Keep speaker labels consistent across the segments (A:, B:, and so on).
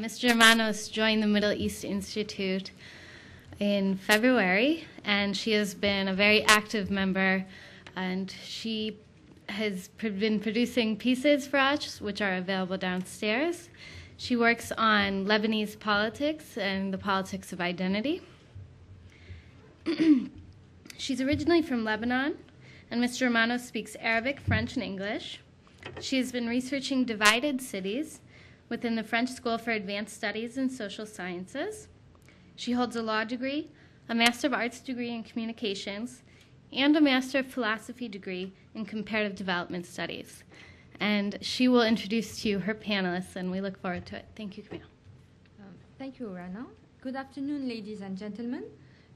A: Ms. Germanos joined the Middle East Institute in February, and she has been a very active member, and she has been producing pieces for us, which are available downstairs. She works on Lebanese politics and the politics of identity. She's originally from Lebanon, and Ms. Germanos speaks Arabic, French, and English. She has been researching divided cities within the French School for Advanced Studies in Social Sciences. She holds a law degree, a Master of Arts degree in Communications, and a Master of Philosophy degree in Comparative Development Studies. And she will introduce to you her panelists, and we look forward to it. Thank you, Camille.
B: Thank you, Rana. Good afternoon, ladies and gentlemen.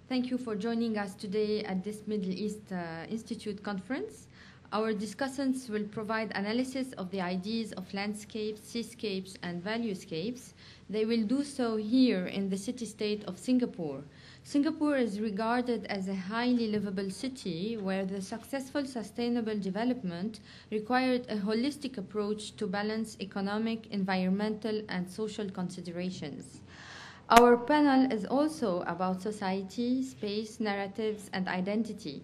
B: Thank you for joining us today at this Middle East Institute conference. Our discussants will provide analysis of the ideas of landscapes, seascapes, and valuescapes. They will do so here in the city-state of Singapore. Singapore is regarded as a highly livable city where the successful sustainable development required a holistic approach to balance economic, environmental, and social considerations. Our panel is also about society, space, narratives, and identity.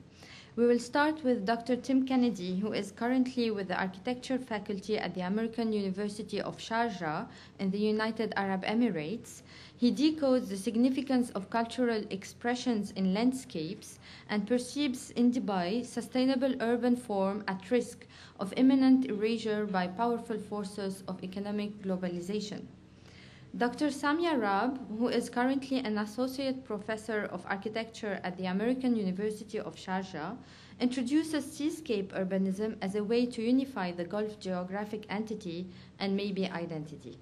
B: We will start with Dr. Tim Kennedy, who is currently with the architecture faculty at the American University of Sharjah in the United Arab Emirates. He decodes the significance of cultural expressions in landscapes and perceives in Dubai sustainable urban form at risk of imminent erasure by powerful forces of economic globalization. Dr. Samia Rab, who is currently an associate professor of architecture at the American University of Sharjah, introduces seascape urbanism as a way to unify the Gulf geographic entity and maybe identity.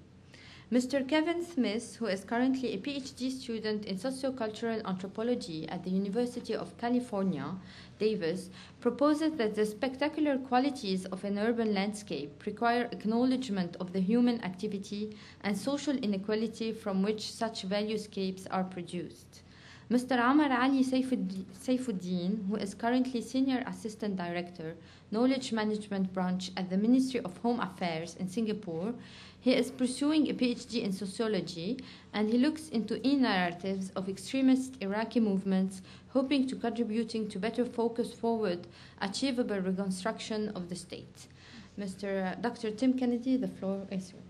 B: Mr. Kevin Smith, who is currently a PhD student in sociocultural anthropology at the University of California, Davis, proposes that the spectacular qualities of an urban landscape require acknowledgement of the human activity and social inequality from which such valuescapes are produced. Mr. Amar Ali Saifuddin, who is currently Senior Assistant Director, Knowledge Management Branch at the Ministry of Home Affairs in Singapore, he is pursuing a PhD in sociology, and he looks into e-narratives of extremist Iraqi movements, hoping to contributing to better focus forward achievable reconstruction of the state. Dr. Tim Kennedy, the floor is yours.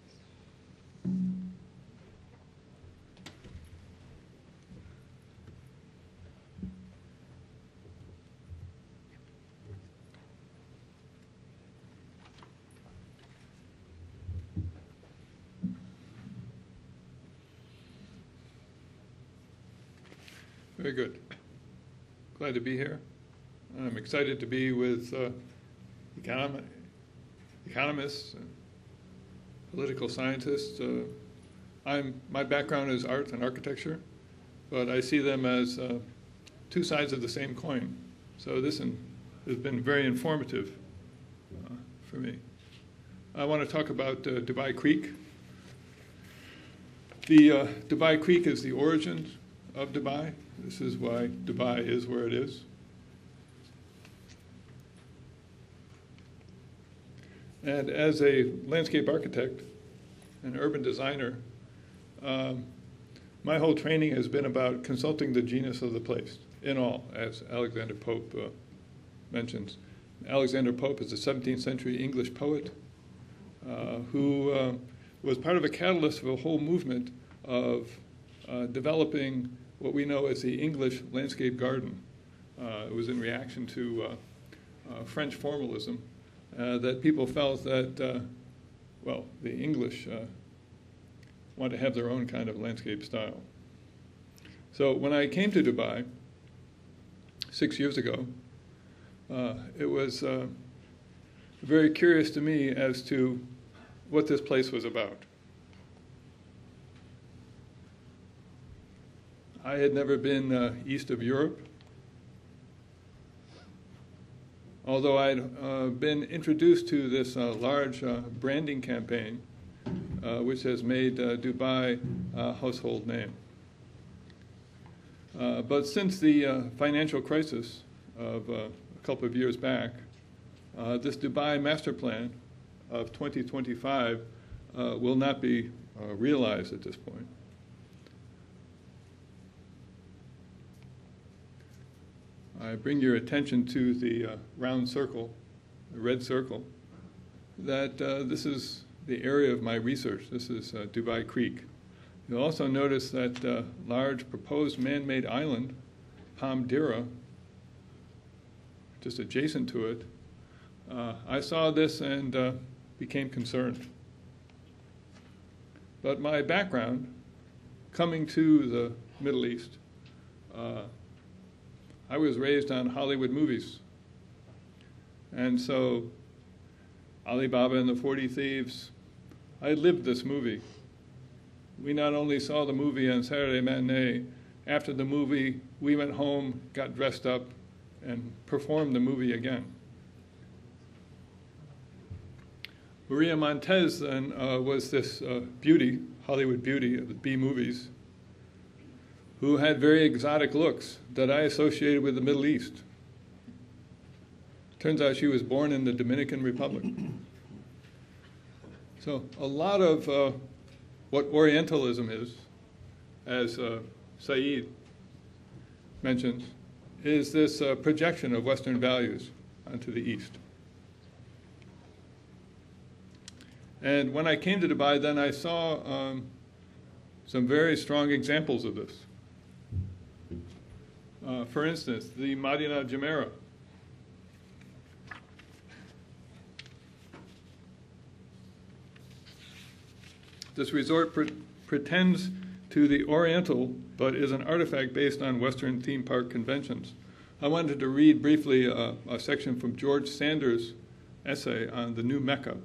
C: Very good. Glad to be here. I'm excited to be with economists and political scientists. My background is art and architecture, but I see them as two sides of the same coin. So this has been very informative for me. I want to talk about Dubai Creek. The Dubai Creek is the origin of Dubai. This is why Dubai is where it is. And as a landscape architect and urban designer, my whole training has been about consulting the genius of the place in all, as Alexander Pope mentions. Alexander Pope is a 17th century English poet who was part of a catalyst of a whole movement of developing what we know as the English landscape garden. It was in reaction to French formalism that people felt that, the English want to have their own kind of landscape style. So when I came to Dubai 6 years ago, it was very curious to me as to what this place was about. I had never been east of Europe, although I'd been introduced to this large branding campaign, which has made Dubai a household name. But since the financial crisis of a couple of years back, this Dubai master plan of 2025 will not be realize at this point. I bring your attention to the round circle, the red circle, that this is the area of my research. This is Dubai Creek. You'll also notice that large proposed man-made island, Palm Dira, just adjacent to it. I saw this and became concerned. But my background, coming to the Middle East, I was raised on Hollywood movies. And so Alibaba and the 40 Thieves, I lived this movie. We not only saw the movie on Saturday matinee, after the movie, we went home, got dressed up, and performed the movie again. Maria Montez then was this beauty, Hollywood beauty of the B movies, who had very exotic looks that I associated with the Middle East. Turns out she was born in the Dominican Republic. So a lot of what Orientalism is, as Said mentions, is this projection of Western values onto the East. And when I came to Dubai, then I saw some very strong examples of this. For instance, the Madinah Jumeirah. This resort pretends to the Oriental, but is an artifact based on Western theme park conventions. I wanted to read briefly a section from George Sanders' essay on the new Mecca.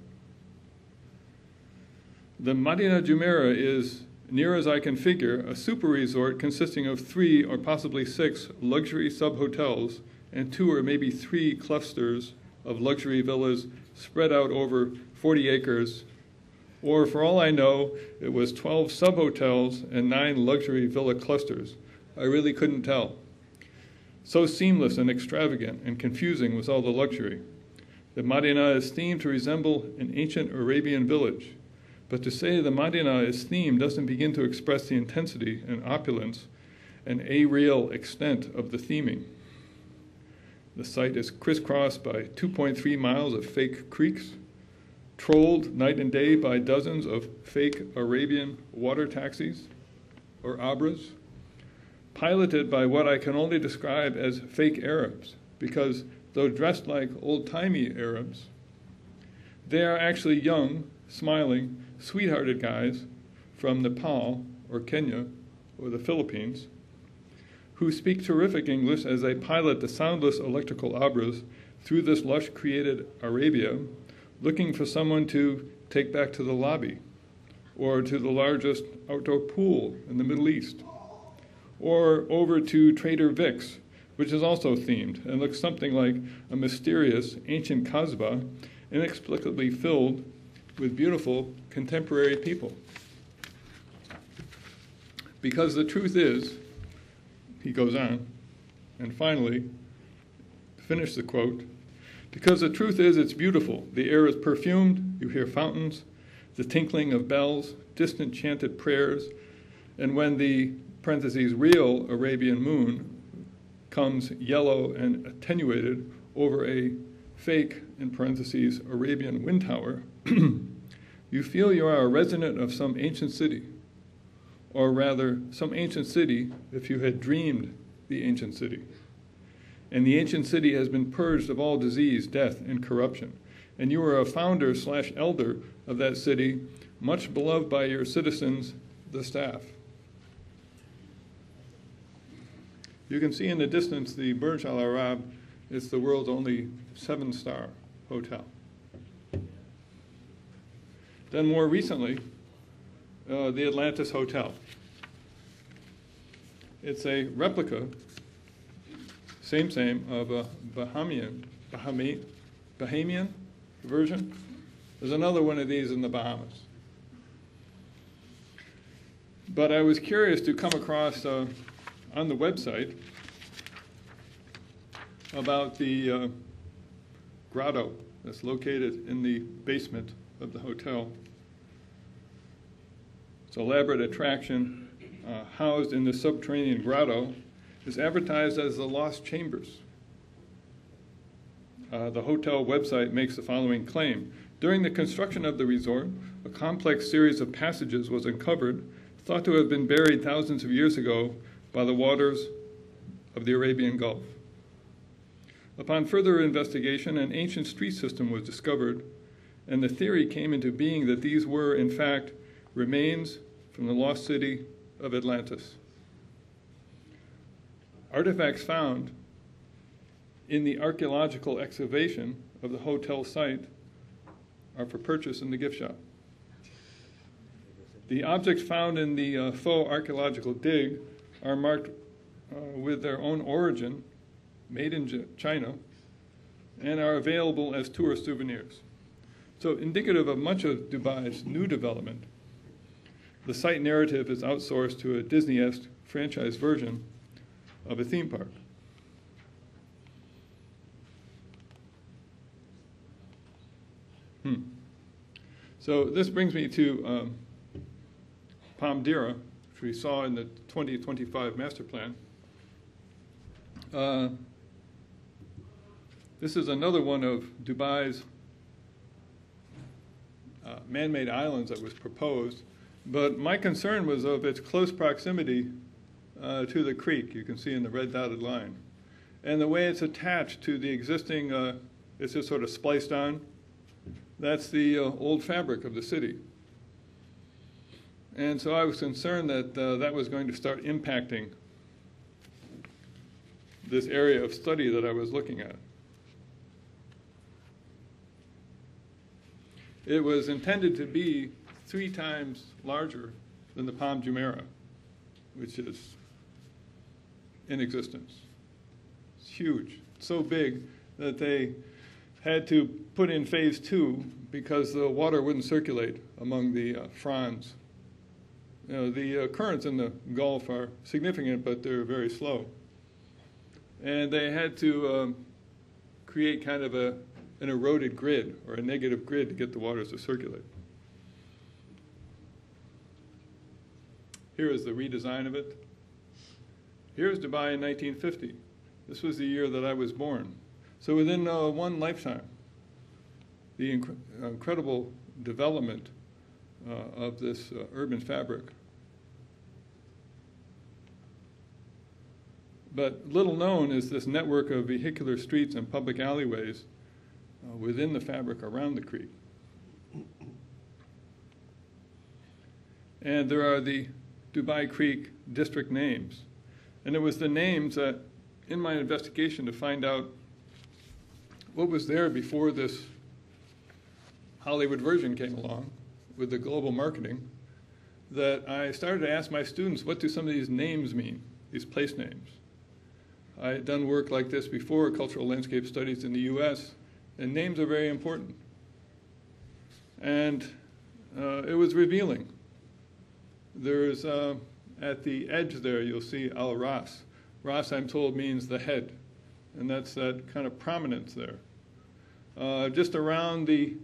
C: The Madinah Jumeirah is, near as I can figure, a super resort consisting of 3 or possibly 6 luxury sub-hotels and 2 or maybe 3 clusters of luxury villas spread out over 40 acres. Or, for all I know, it was 12 sub-hotels and 9 luxury villa clusters. I really couldn't tell. So seamless and extravagant and confusing was all the luxury. The Madinah is themed to resemble an ancient Arabian village. But to say the Madinah is themed doesn't begin to express the intensity and opulence and areal extent of the theming. The site is crisscrossed by 2.3 miles of fake creeks, trolled night and day by dozens of fake Arabian water taxis, or abras, piloted by what I can only describe as fake Arabs, because though dressed like old-timey Arabs, they are actually young, smiling, sweethearted guys from Nepal or Kenya or the Philippines who speak terrific English as they pilot the soundless electrical abras through this lush created Arabia, looking for someone to take back to the lobby or to the largest outdoor pool in the Middle East or over to Trader Vic's, which is also themed and looks something like a mysterious ancient Kasbah inexplicably filled with beautiful contemporary people. Because the truth is, he goes on, and finally, to finish the quote, because the truth is it's beautiful. The air is perfumed, you hear fountains, the tinkling of bells, distant chanted prayers, and when the, parentheses, real Arabian moon comes yellow and attenuated over a fake, in parentheses, Arabian wind tower, you feel you are a resident of some ancient city, or rather, some ancient city if you had dreamed the ancient city. And the ancient city has been purged of all disease, death, and corruption. And you are a founder/elder of that city, much beloved by your citizens, the staff. You can see in the distance the Burj Al Arab is the world's only 7-star hotel. Then more recently, the Atlantis Hotel. It's a replica, same, of a Bahamian version. There's another one of these in the Bahamas. But I was curious to come across on the website about the grotto that's located in the basement of the hotel. elaborate attraction housed in the subterranean grotto, is advertised as the Lost Chambers. The hotel website makes the following claim. During the construction of the resort, a complex series of passages was uncovered, thought to have been buried thousands of years ago by the waters of the Arabian Gulf. Upon further investigation, an ancient street system was discovered, and the theory came into being that these were, in fact, remains from the lost city of Atlantis. Artifacts found in the archaeological excavation of the hotel site are for purchase in the gift shop. The objects found in the faux archaeological dig are marked with their own origin, made in China, and are available as tourist souvenirs. So indicative of much of Dubai's new development, the site narrative is outsourced to a Disney-esque franchise version of a theme park. So this brings me to Palm Dira, which we saw in the 2025 master plan. This is another one of Dubai's man-made islands that was proposed, but my concern was of its close proximity to the creek, you can see in the red dotted line, and the way it's attached to the existing, it's just sort of spliced on. That's the old fabric of the city. And so I was concerned that that was going to start impacting this area of study that I was looking at. It was intended to be 3 times larger than the Palm Jumeirah, which is in existence. It's huge. It's so big that they had to put in phase 2 because the water wouldn't circulate among the fronds. You know, the currents in the Gulf are significant, but they're very slow. And they had to create kind of an eroded grid or a negative grid to get the waters to circulate. Here is the redesign of it. Here's Dubai in 1950. This was the year that I was born. So within one lifetime, the incredible development of this urban fabric. But little known is this network of vehicular streets and public alleyways within the fabric around the creek. And there are the Dubai Creek district names. And it was the names that, in my investigation to find out what was there before this Hollywood version came along with the global marketing, that I started to ask my students, what do some of these names mean, these place names? I had done work like this before, cultural landscape studies in the US, and names are very important. And it was revealing. There's, at the edge there, you'll see Al-Ras. Ras, I'm told, means the head, and that's that kind of prominence there. Just around the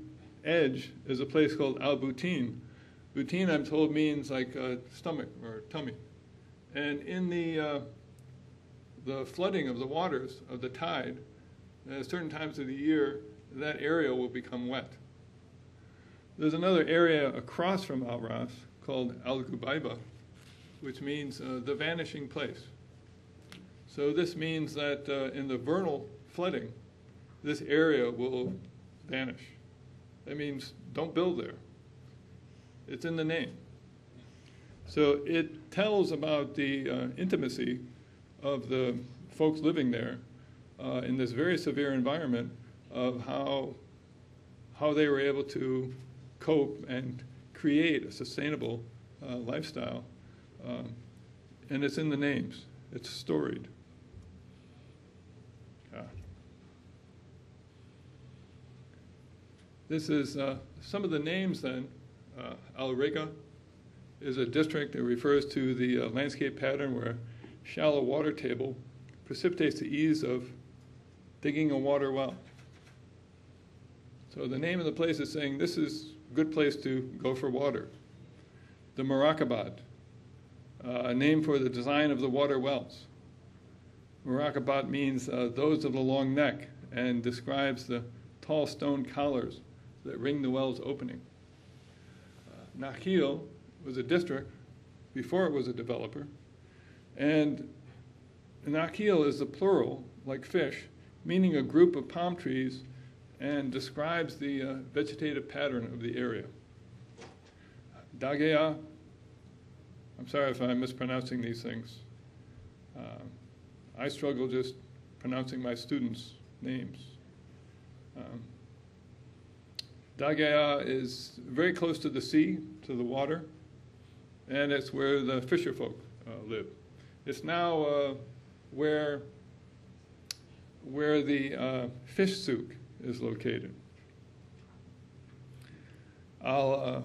C: edge is a place called Al-Butin. Butin, I'm told, means like stomach or tummy. And in the flooding of the waters of the tide, at certain times of the year, that area will become wet. There's another area across from Al-Ras called Al-Gubaiba, which means the vanishing place. So this means that in the vernal flooding, this area will vanish. That means don't build there. It's in the name. So it tells about the intimacy of the folks living there in this very severe environment, of how they were able to cope and create a sustainable lifestyle. And it's in the names. It's storied. This is some of the names then. Al-Riga is a district that refers to the landscape pattern where shallow water table precipitates the ease of digging a water well. So the name of the place is saying this is a good place to go for water. the Muraqabad, a name for the design of the water wells. Muraqabad means those of the long neck and describes the tall stone collars that ring the well's opening. Nakhil was a district before it was a developer, and Nakhil is the plural, like fish, meaning a group of palm trees, and describes the vegetative pattern of the area. Dagea, I'm sorry if I'm mispronouncing these things. I struggle just pronouncing my students' names. Dagea is very close to the sea, to the water, and it's where the fisher folk live. It's now where the fish souk is located. Al-Wuhilda.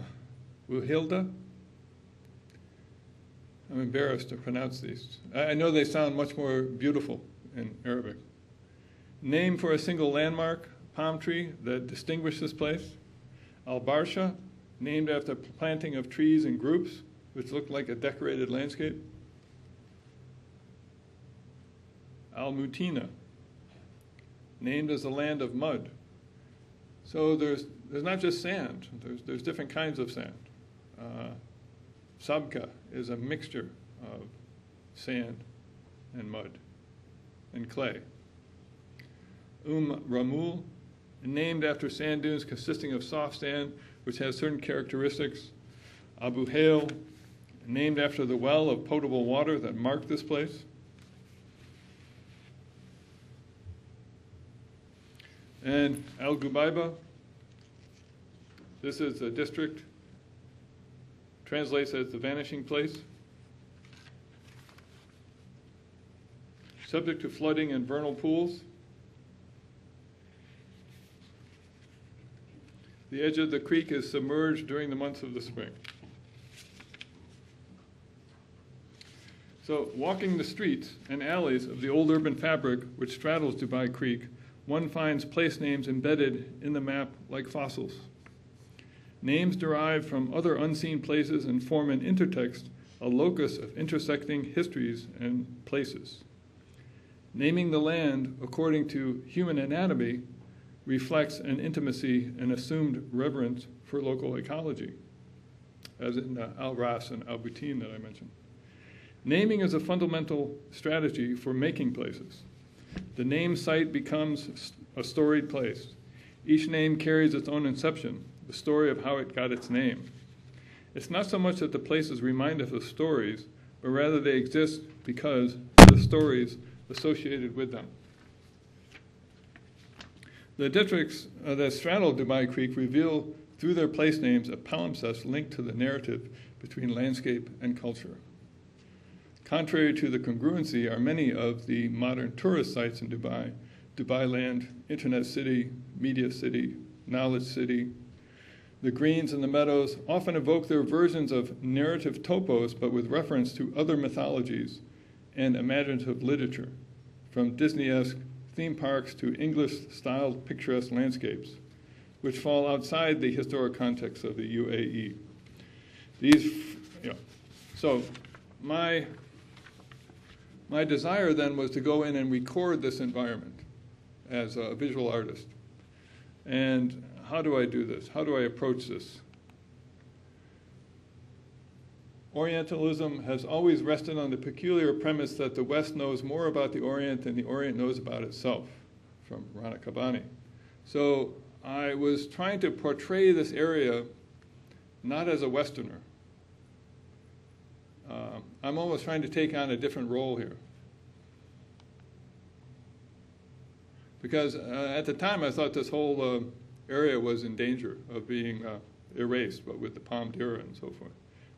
C: I'm embarrassed to pronounce these. I know they sound much more beautiful in Arabic. Name for a single landmark, palm tree that distinguished this place. Al-Barsha, named after planting of trees in groups, which looked like a decorated landscape. Al-Mutina, named as the land of mud. So there's not just sand, there's different kinds of sand. Sabka is a mixture of sand and mud and clay. Ramul, named after sand dunes consisting of soft sand, which has certain characteristics. Abu Hail, named after the well of potable water that marked this place. And Al-Gubayba, this is a district, translates as the vanishing place. Subject to flooding and vernal pools. The edge of the creek is submerged during the months of the spring. So, walking the streets and alleys of the old urban fabric which straddles Dubai Creek, one finds place names embedded in the map like fossils. Names derive from other unseen places and form an intertext, a locus of intersecting histories and places. Naming the land according to human anatomy reflects an intimacy and assumed reverence for local ecology, as in Al-Ras and Al-Butin that I mentioned. Naming is a fundamental strategy for making places. The name site becomes a storied place. Each name carries its own inception, the story of how it got its name. It's not so much that the places remind us of stories, but rather they exist because of the stories associated with them. The districts that straddle Dubai Creek reveal through their place names a palimpsest linked to the narrative between landscape and culture. Contrary to the congruency are many of the modern tourist sites in Dubai, Dubai Land, Internet City, Media City, Knowledge City. The greens and the meadows often evoke their versions of narrative topos, but with reference to other mythologies and imaginative literature, from Disney-esque theme parks to English-styled picturesque landscapes, which fall outside the historic context of the UAE. So my desire then was to go in and record this environment as a visual artist. And how do I do this? How do I approach this? Orientalism has always rested on the peculiar premise that the West knows more about the Orient than the Orient knows about itself, from Rana Kabani. So I was trying to portray this area not as a Westerner. I'm almost trying to take on a different role here. Because at the time I thought this whole area was in danger of being erased, but with the Palm Dira and so forth,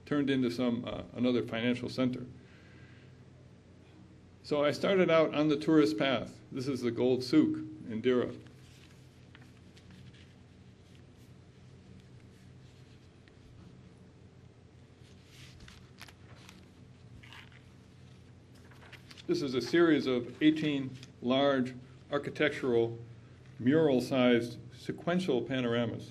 C: turned into another financial center. So I started out on the tourist path. This is the Gold Souk in Dira. This is a series of 18 large architectural, mural-sized, sequential panoramas.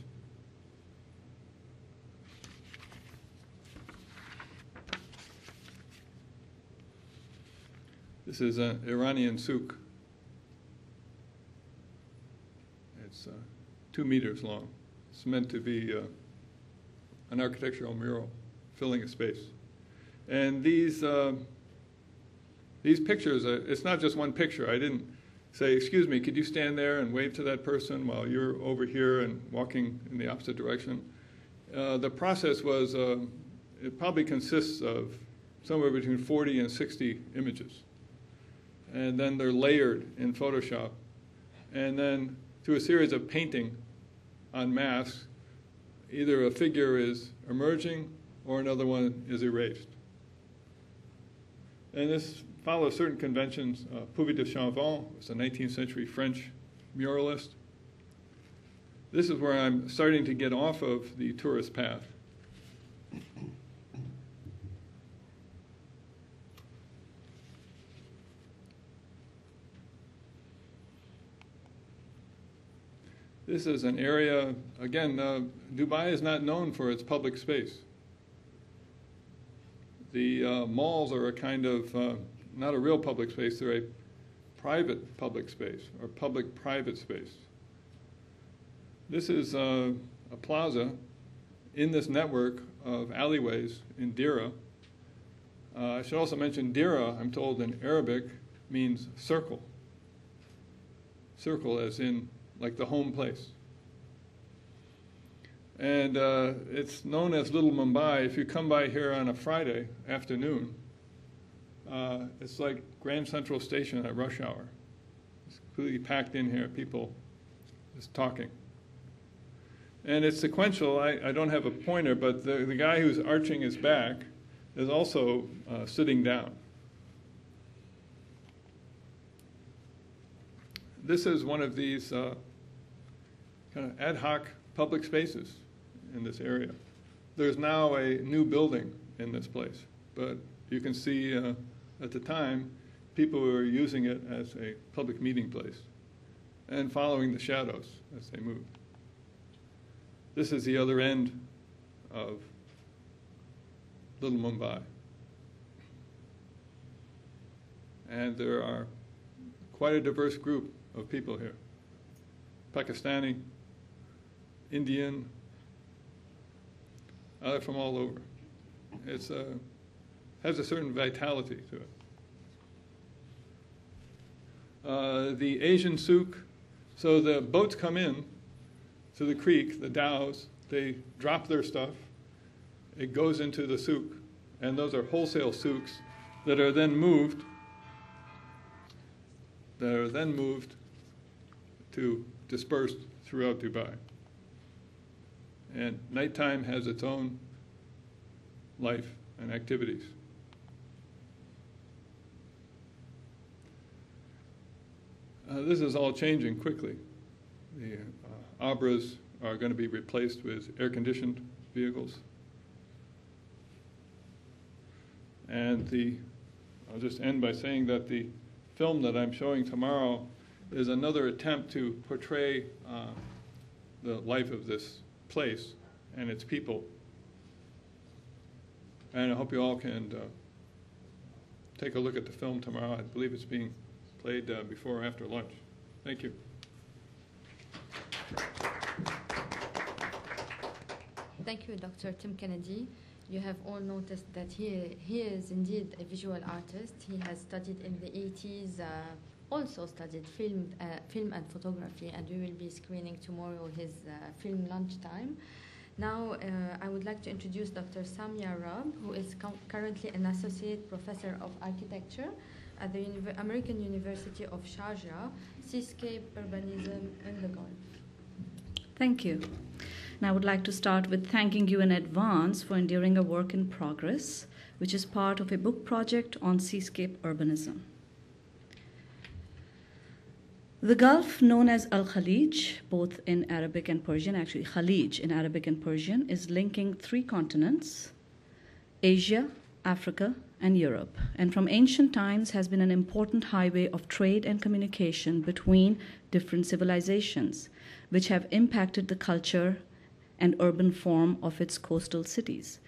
C: This is an Iranian souk. It's 2 meters long. It's meant to be an architectural mural filling a space. And these pictures, it's not just one picture. I didn't say, excuse me, could you stand there and wave to that person while you're over here and walking in the opposite direction? The process was, it probably consists of somewhere between 40 and 60 images. And then they're layered in Photoshop. And then through a series of painting on masks, either a figure is emerging or another one is erased. And this follows certain conventions. Puvis de Chavannes was a 19th century French muralist. This is where I'm starting to get off of the tourist path. This is an area, again, Dubai is not known for its public space. The malls are a kind of, not a real public space, they're a private public space, or public-private space. This is a plaza in this network of alleyways in Dira. I should also mention Dira, I'm told in Arabic, means circle. Circle as in like the home place. And it's known as Little Mumbai. If you come by here on a Friday afternoon, it's like Grand Central Station at rush hour. It's completely packed in here, people just talking. And it's sequential. I don't have a pointer, but the guy who's arching his back is also sitting down. This is one of these kind of ad hoc public spaces in this area. There's now a new building in this place, but you can see at the time people were using it as a public meeting place and following the shadows as they moved. This is the other end of Little Mumbai. And there are quite a diverse group of people here. Pakistani, Indian, from all over. It has a certain vitality to it. The Asian souk, so the boats come in to the creek, the dhows, they drop their stuff, it goes into the souk, and those are wholesale souks that are then moved to dispersed throughout Dubai. And nighttime has its own life and activities. This is all changing quickly. The Abras are going to be replaced with air-conditioned vehicles. And I'll just end by saying that the film that I'm showing tomorrow is another attempt to portray the life of this place and its people. And I hope you all can take a look at the film tomorrow. I believe it's being played before or after lunch. Thank you.
B: Thank you, Dr. Tim Kennedy. You have all noticed that he is indeed a visual artist. He has studied in the 80s, also studied film and photography, and we will be screening tomorrow his film Lunchtime. Now, I would like to introduce Dr. Samia Rab, who is currently an associate professor of architecture at the American University of Sharjah, Seascape, Urbanism, and the Gulf.
D: Thank you. And I would like to start with thanking you in advance for enduring a work in progress, which is part of a book project on seascape urbanism. The Gulf, known as Al-Khalij, both in Arabic and Persian, actually Khalij in Arabic and Persian, is linking 3 continents, Asia, Africa, and Europe, and from ancient times has been an important highway of trade and communication between different civilizations, which have impacted the culture and urban form of its coastal cities.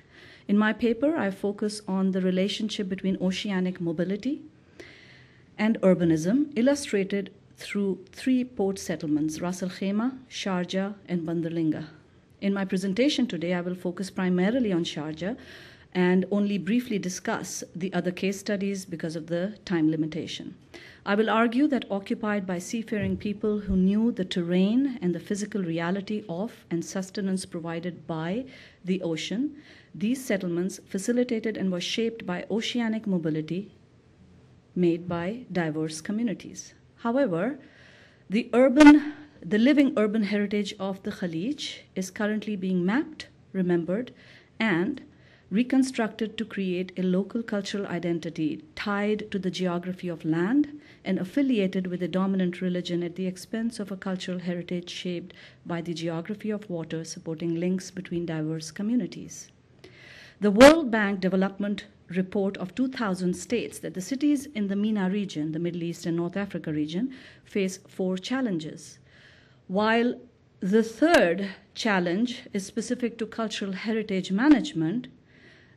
D: In my paper, I focus on the relationship between oceanic mobility and urbanism, illustrated through 3 port settlements, Ras Al Khaimah, Sharjah, and Bandarlinga. In my presentation today, I will focus primarily on Sharjah and only briefly discuss the other case studies because of the time limitation. I will argue that occupied by seafaring people who knew the terrain and the physical reality of and sustenance provided by the ocean, these settlements facilitated and were shaped by oceanic mobility made by diverse communities. However, the living urban heritage of the Khalij is currently being mapped, remembered, and reconstructed to create a local cultural identity tied to the geography of land and affiliated with a dominant religion at the expense of a cultural heritage shaped by the geography of water, supporting links between diverse communities. The World Bank Development Report of 2000 states that the cities in the MENA region, the Middle East and North Africa region, face 4 challenges. While the third challenge is specific to cultural heritage management,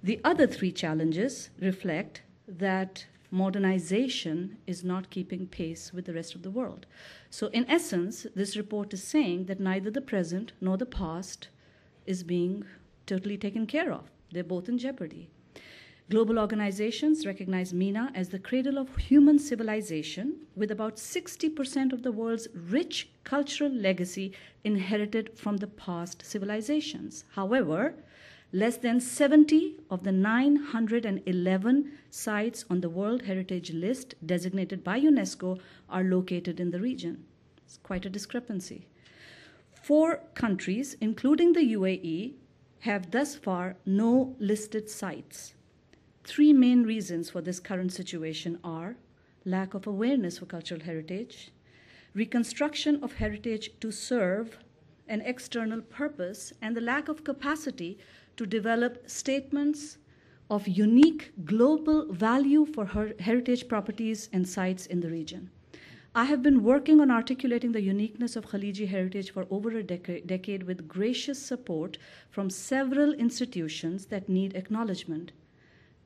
D: the other 3 challenges reflect that modernization is not keeping pace with the rest of the world. So in essence, this report is saying that neither the present nor the past is being totally taken care of. They're both in jeopardy. Global organizations recognize MENA as the cradle of human civilization, with about 60% of the world's rich cultural legacy inherited from the past civilizations. However, less than 70 of the 911 sites on the World Heritage List designated by UNESCO are located in the region. It's quite a discrepancy. 4 countries, including the UAE, have thus far no listed sites. 3 main reasons for this current situation are lack of awareness for cultural heritage, reconstruction of heritage to serve an external purpose, and the lack of capacity to develop statements of unique global value for heritage properties and sites in the region. I have been working on articulating the uniqueness of Khaliji heritage for over a decade with gracious support from several institutions that need acknowledgement.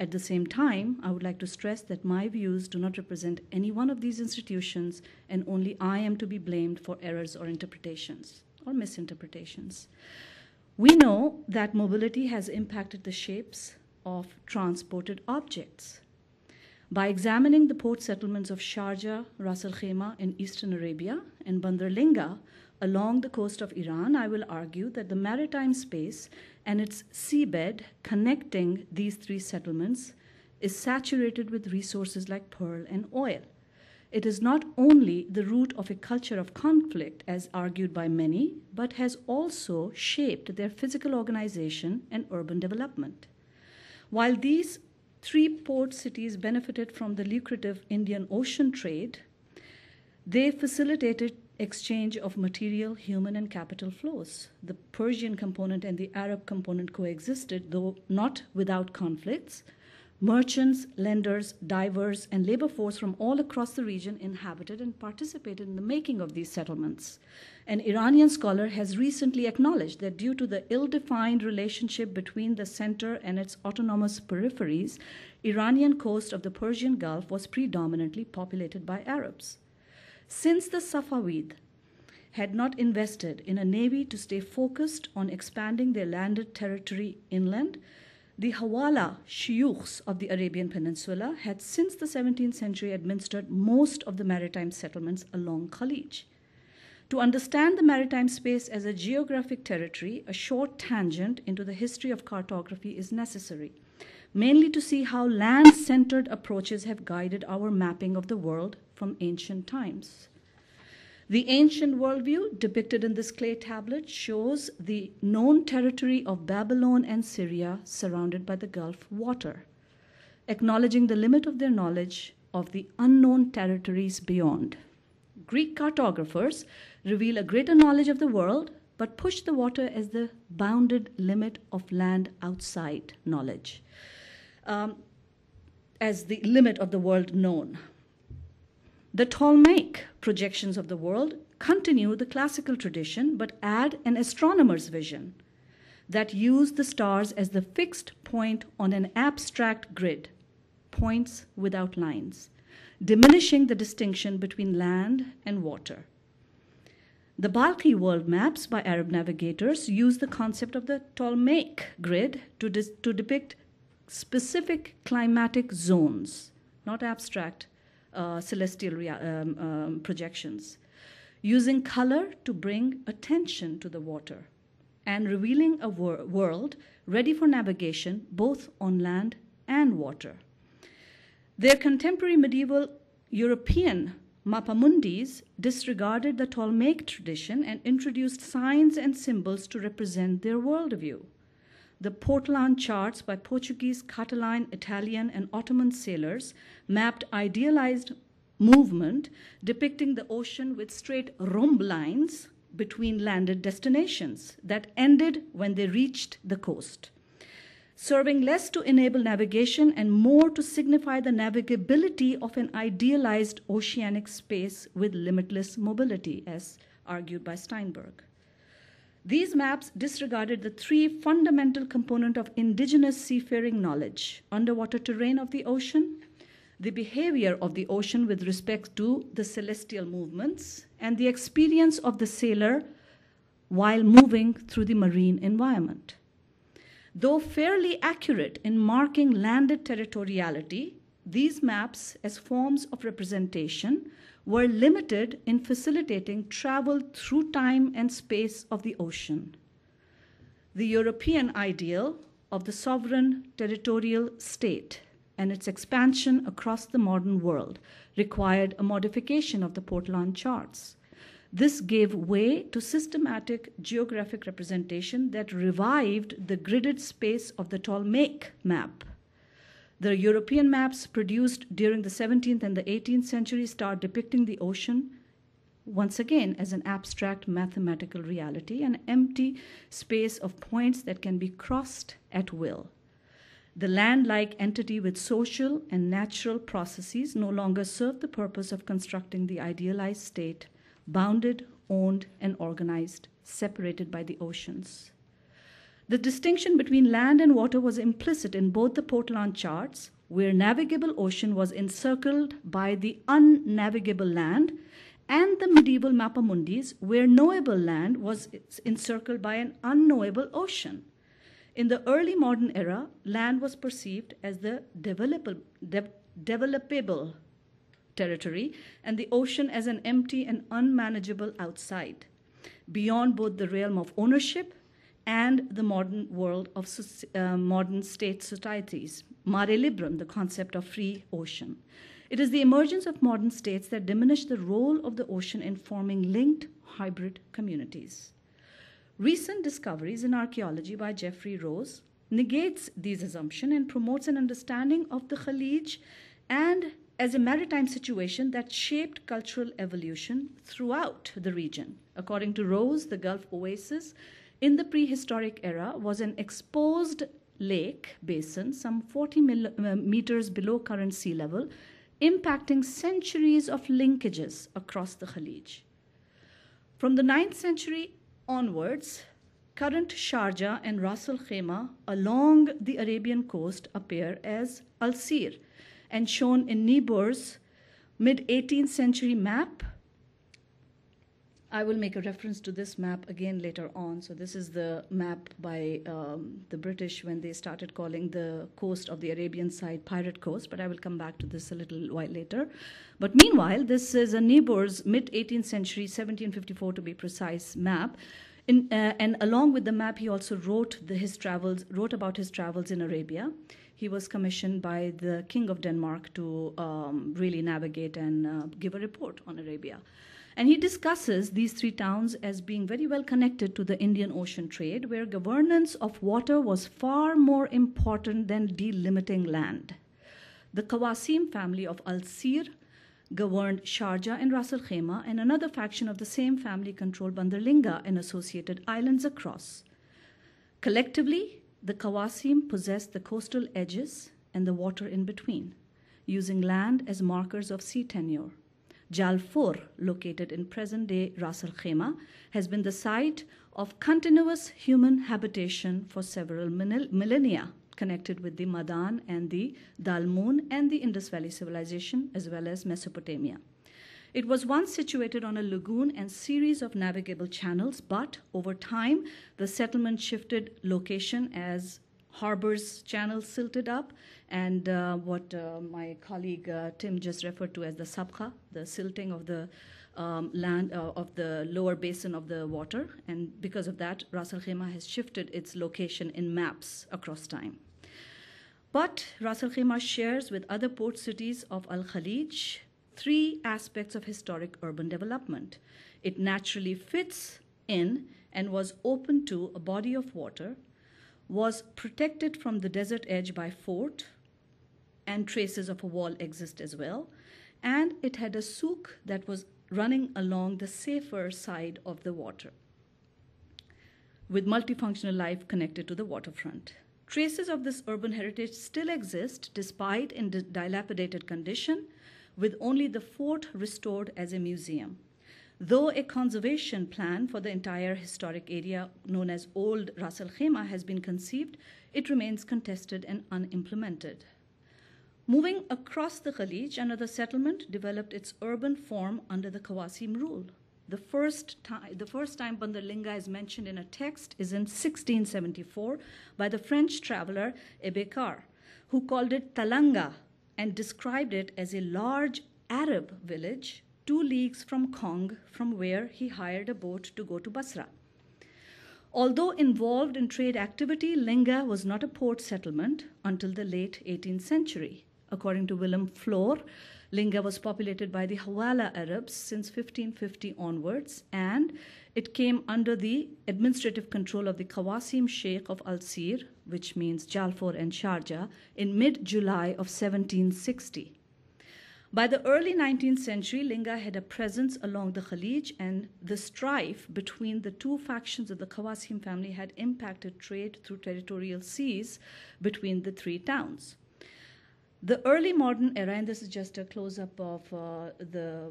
D: At the same time, I would like to stress that my views do not represent any one of these institutions, and only I am to be blamed for errors or interpretations or misinterpretations. We know that mobility has impacted the shapes of transported objects. By examining the port settlements of Sharjah, Ras Al Khaimah in eastern Arabia, and Bandarlinga along the coast of Iran, I will argue that the maritime space and its seabed connecting these 3 settlements is saturated with resources like pearl and oil. It is not only the root of a culture of conflict, as argued by many, but has also shaped their physical organization and urban development. While these 3 port cities benefited from the lucrative Indian Ocean trade, they facilitated exchange of material, human, and capital flows. The Persian component and the Arab component coexisted, though not without conflicts. Merchants, lenders, divers, and labor force from all across the region inhabited and participated in the making of these settlements. An Iranian scholar has recently acknowledged that due to the ill-defined relationship between the center and its autonomous peripheries, Iranian coast of the Persian Gulf was predominantly populated by Arabs. Since the Safavid had not invested in a navy to stay focused on expanding their landed territory inland, the Hawala Shuyukhs of the Arabian Peninsula had since the 17th century administered most of the maritime settlements along Khalij. To understand the maritime space as a geographic territory, a short tangent into the history of cartography is necessary, mainly to see how land-centered approaches have guided our mapping of the world from ancient times. The ancient worldview depicted in this clay tablet shows the known territory of Babylon and Syria surrounded by the Gulf water, acknowledging the limit of their knowledge of the unknown territories beyond. Greek cartographers reveal a greater knowledge of the world, but push the water as the bounded limit of land outside knowledge, as the limit of the world known. The Ptolemaic projections of the world continue the classical tradition, but add an astronomer's vision that use the stars as the fixed point on an abstract grid, points without lines. diminishing the distinction between land and water. The Balkhi world maps by Arab navigators use the concept of the Ptolemaic grid to depict specific climatic zones, not abstract celestial projections, using color to bring attention to the water and revealing a world ready for navigation both on land and water. Their contemporary medieval European Mappamundis disregarded the Ptolemaic tradition and introduced signs and symbols to represent their worldview. The Portland charts by Portuguese, Catalan, Italian, and Ottoman sailors mapped idealized movement depicting the ocean with straight rhomb lines between landed destinations that ended when they reached the coast, serving less to enable navigation and more to signify the navigability of an idealized oceanic space with limitless mobility, as argued by Steinberg. These maps disregarded the three fundamental components of indigenous seafaring knowledge: underwater terrain of the ocean, the behavior of the ocean with respect to the celestial movements, and the experience of the sailor while moving through the marine environment. Though fairly accurate in marking landed territoriality, these maps as forms of representation were limited in facilitating travel through time and space of the ocean. The European ideal of the sovereign territorial state and its expansion across the modern world required a modification of the Portland charts. This gave way to systematic geographic representation that revived the gridded space of the Ptolemaic map. The European maps produced during the 17th and the 18th century start depicting the ocean once again as an abstract mathematical reality, an empty space of points that can be crossed at will. The land-like entity with social and natural processes no longer served the purpose of constructing the idealized state, bounded, owned, and organized, separated by the oceans. The distinction between land and water was implicit in both the Portland charts, where navigable ocean was encircled by the unnavigable land, and the medieval Mappamundis, where knowable land was encircled by an unknowable ocean. In the early modern era, land was perceived as the developable territory, and the ocean as an empty and unmanageable outside, beyond both the realm of ownership and the modern world of modern state societies. Mare liberum, the concept of free ocean. It is the emergence of modern states that diminish the role of the ocean in forming linked hybrid communities. Recent discoveries in archaeology by Jeffrey Rose negates these assumptions and promotes an understanding of the Khalij and as a maritime situation that shaped cultural evolution throughout the region. According to Rose, the Gulf oasis in the prehistoric era was an exposed lake basin some 40 meters below current sea level, impacting centuries of linkages across the Khalij. From the 9th century onwards, current Sharjah and Ras Al Khaimah along the Arabian coast appear as Al-Sir, and shown in Niebuhr's mid-18th century map. I will make a reference to this map again later on. So this is the map by the British when they started calling the coast of the Arabian side Pirate Coast, but I will come back to this a little while later. But meanwhile, this is a Niebuhr's mid-18th century, 1754 to be precise, map. And along with the map, he also wrote about his travels in Arabia. He was commissioned by the King of Denmark to really navigate and give a report on Arabia. And he discusses these three towns as being very well connected to the Indian Ocean trade, where governance of water was far more important than delimiting land. The Qawasim family of Al-Sir governed Sharjah and Ras Al Khaimah, and another faction of the same family controlled Bandarlinga and associated islands across. Collectively, the Qawasim possessed the coastal edges and the water in between, using land as markers of sea tenure. Jalfur, located in present-day Ras Al Khaimah, has been the site of continuous human habitation for several millennia, connected with the Madan and the Dalmun and the Indus Valley civilization, as well as Mesopotamia. It was once situated on a lagoon and series of navigable channels, but over time, the settlement shifted location as harbors, channels silted up, and what my colleague Tim just referred to as the sabkha, the silting of the land of the lower basin of the water. And because of that, Ras Al Khaimah has shifted its location in maps across time. But Ras Al Khaimah shares with other port cities of Al Khalij three aspects of historic urban development. It naturally fits in and was open to a body of water, was protected from the desert edge by fort, and traces of a wall exist as well, and it had a souk that was running along the safer side of the water, with multifunctional life connected to the waterfront. Traces of this urban heritage still exist despite in dilapidated condition, with only the fort restored as a museum. Though a conservation plan for the entire historic area known as Old Ras Al Khaimah has been conceived, it remains contested and unimplemented. Moving across the Khalij, another settlement developed its urban form under the Qawasim rule. The first time Bandar Linga is mentioned in a text is in 1674 by the French traveler Ebekar, who called it Talanga and described it as a large Arab village 2 leagues from Kong, from where he hired a boat to go to Basra. Although involved in trade activity, Linga was not a port settlement until the late 18th century. According to Willem Floor, Linga was populated by the Hawala Arabs since 1550 onwards, and it came under the administrative control of the Qawasim Sheikh of Al-Sir, which means Jalfor and Sharjah, in mid-July of 1760. By the early 19th century, Linga had a presence along the Khalij, and the strife between the two factions of the Qawasim family had impacted trade through territorial seas between the three towns. The early modern era, and this is just a close-up of the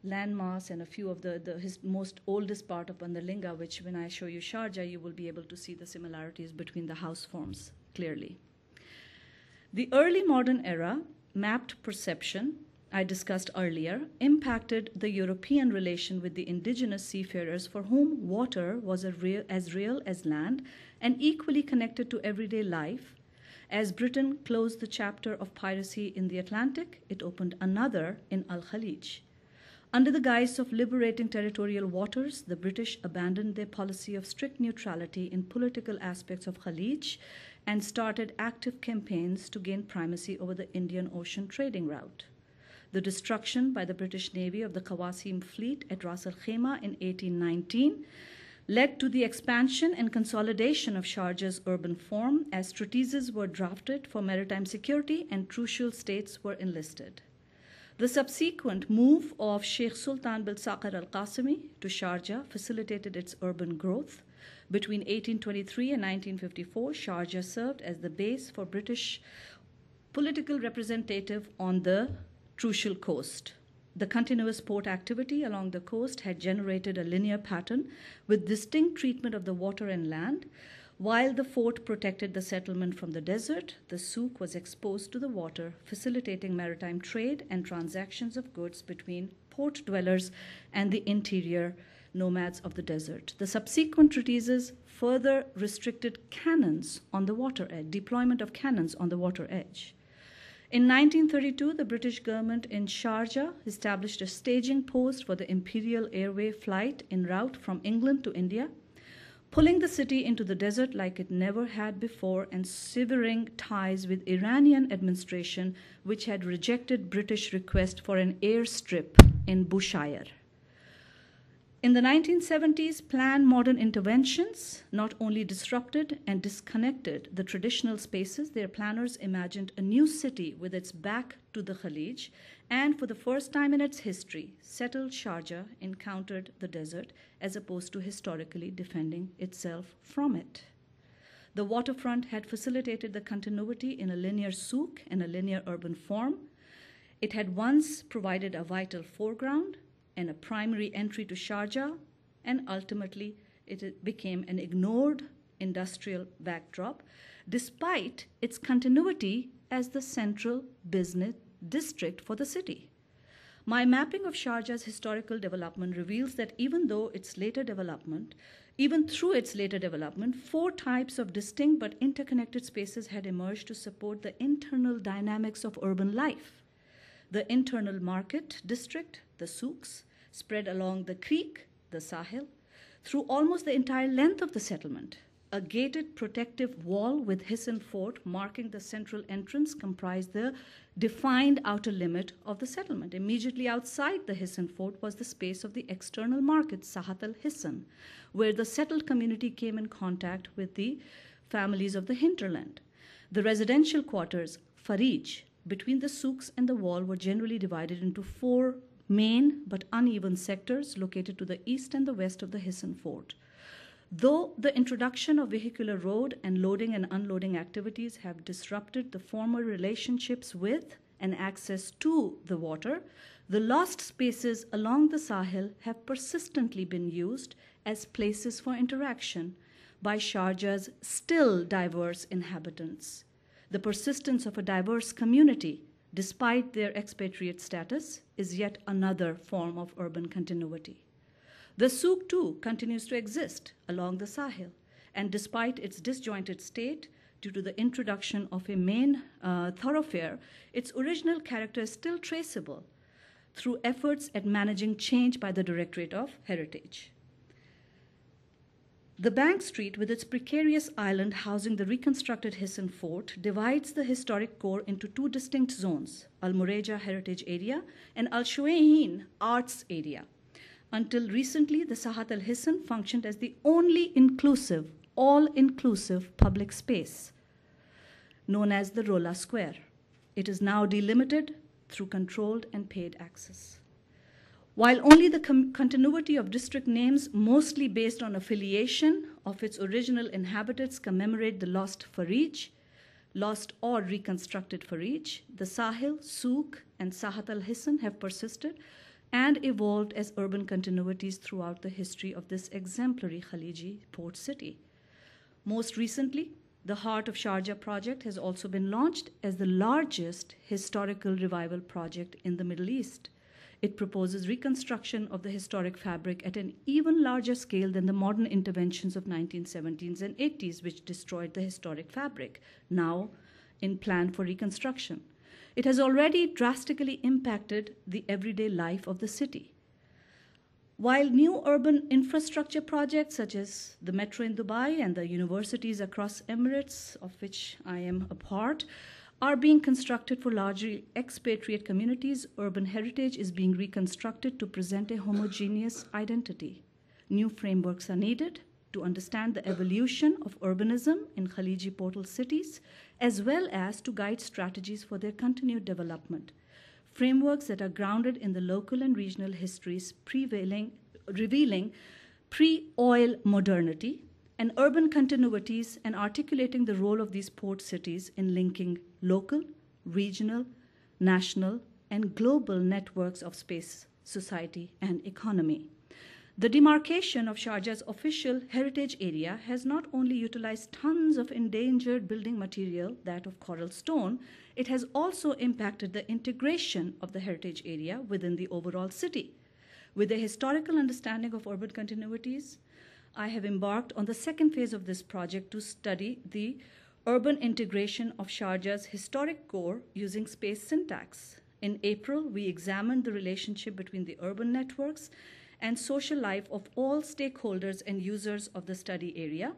D: landmass and a few of his most oldest part of Bandar Linga, which when I show you Sharjah, you will be able to see the similarities between the house forms clearly. The early modern era mapped perception I discussed earlier impacted the European relation with the indigenous seafarers for whom water was as real as land and equally connected to everyday life. As Britain closed the chapter of piracy in the Atlantic, it opened another in Al-Khalij. Under the guise of liberating territorial waters, the British abandoned their policy of strict neutrality in political aspects of Khalij and started active campaigns to gain primacy over the Indian Ocean trading route. The destruction by the British Navy of the Qawasim fleet at Ras Al Khaimah in 1819 led to the expansion and consolidation of Sharjah's urban form as treaties were drafted for maritime security and crucial states were enlisted. The subsequent move of Sheikh Sultan bil Saqar al-Qasimi to Sharjah facilitated its urban growth. Between 1823 and 1954, Sharjah served as the base for British political representative on the crucial coast. The continuous port activity along the coast had generated a linear pattern with distinct treatment of the water and land. While the fort protected the settlement from the desert, the souk was exposed to the water, facilitating maritime trade and transactions of goods between port dwellers and the interior nomads of the desert. The subsequent treaties further restricted cannons on the water edge, deployment of cannons on the water edge. In 1932, the British government in Sharjah established a staging post for the Imperial Airway flight en route from England to India, pulling the city into the desert like it never had before and severing ties with Iranian administration, which had rejected British request for an airstrip in Bushehr. In the 1970s, planned modern interventions not only disrupted and disconnected the traditional spaces, their planners imagined a new city with its back to the Khalij, and for the first time in its history, settled Sharjah encountered the desert as opposed to historically defending itself from it. The waterfront had facilitated the continuity in a linear souk and a linear urban form. It had once provided a vital foreground and a primary entry to Sharjah, and ultimately it became an ignored industrial backdrop despite its continuity as the central business district for the city. My mapping of Sharjah's historical development reveals that even through its later development, 4 types of distinct but interconnected spaces had emerged to support the internal dynamics of urban life. The internal market district, the souks, spread along the creek, the Sahel, through almost the entire length of the settlement. A gated protective wall with Hisn Fort marking the central entrance comprised the defined outer limit of the settlement. Immediately outside the Hisn Fort was the space of the external market, Sahat al-Hisn, where the settled community came in contact with the families of the hinterland. The residential quarters, Farij, between the souks and the wall were generally divided into 4 main but uneven sectors located to the east and the west of the Hisn Fort. Though the introduction of vehicular road and loading and unloading activities have disrupted the former relationships with and access to the water, the lost spaces along the Sahel have persistently been used as places for interaction by Sharjah's still diverse inhabitants. The persistence of a diverse community, despite their expatriate status, is yet another form of urban continuity. The souk, too, continues to exist along the Sahel, and despite its disjointed state, due to the introduction of a main thoroughfare, its original character is still traceable through efforts at managing change by the Directorate of Heritage. The Bank Street, with its precarious island housing the reconstructed Hisn Fort, divides the historic core into 2 distinct zones, Al-Mureja Heritage Area and Al-Shuwaihin Arts Area. Until recently, the Sahat al-Hisn functioned as the only inclusive, all-inclusive public space, known as the Rola Square. It is now delimited through controlled and paid access. While only the continuity of district names, mostly based on affiliation of its original inhabitants, commemorate the lost Farij, lost or reconstructed Farij, the Sahel, Souk, and Sahat al-Hisn have persisted and evolved as urban continuities throughout the history of this exemplary Khaliji port city. Most recently, the Heart of Sharjah project has also been launched as the largest historical revival project in the Middle East. It proposes reconstruction of the historic fabric at an even larger scale than the modern interventions of 1970s and 80s, which destroyed the historic fabric, now in plan for reconstruction. It has already drastically impacted the everyday life of the city. While new urban infrastructure projects such as the metro in Dubai and the universities across Emirates, of which I am a part, are being constructed for largely expatriate communities, urban heritage is being reconstructed to present a homogeneous identity. New frameworks are needed to understand the evolution of urbanism in Khaliji portal cities, as well as to guide strategies for their continued development. Frameworks that are grounded in the local and regional histories revealing pre-oil modernity and urban continuities and articulating the role of these port cities in linking local, regional, national, and global networks of space, society, and economy. The demarcation of Sharjah's official heritage area has not only utilized tons of endangered building material, that of coral stone, it has also impacted the integration of the heritage area within the overall city. With a historical understanding of urban continuities, I have embarked on the second phase of this project to study the urban integration of Sharjah's historic core using space syntax. In April, we examined the relationship between the urban networks and social life of all stakeholders and users of the study area.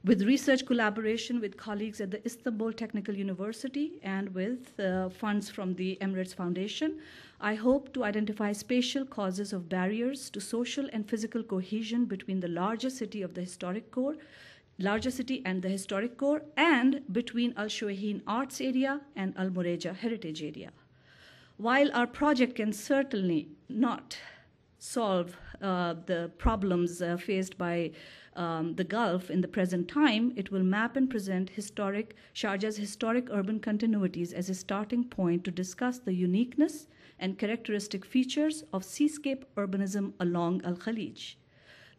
D: With research collaboration with colleagues at the Istanbul Technical University and with funds from the Emirates Foundation, I hope to identify spatial causes of barriers to social and physical cohesion between the larger city and the historic core, and between Al-Shuwaihin Arts Area and Al-Mureja Heritage Area. While our project can certainly not solve the problems faced by the Gulf in the present time, it will map and present Sharjah's historic urban continuities as a starting point to discuss the uniqueness and characteristic features of seascape urbanism along Al-Khalij.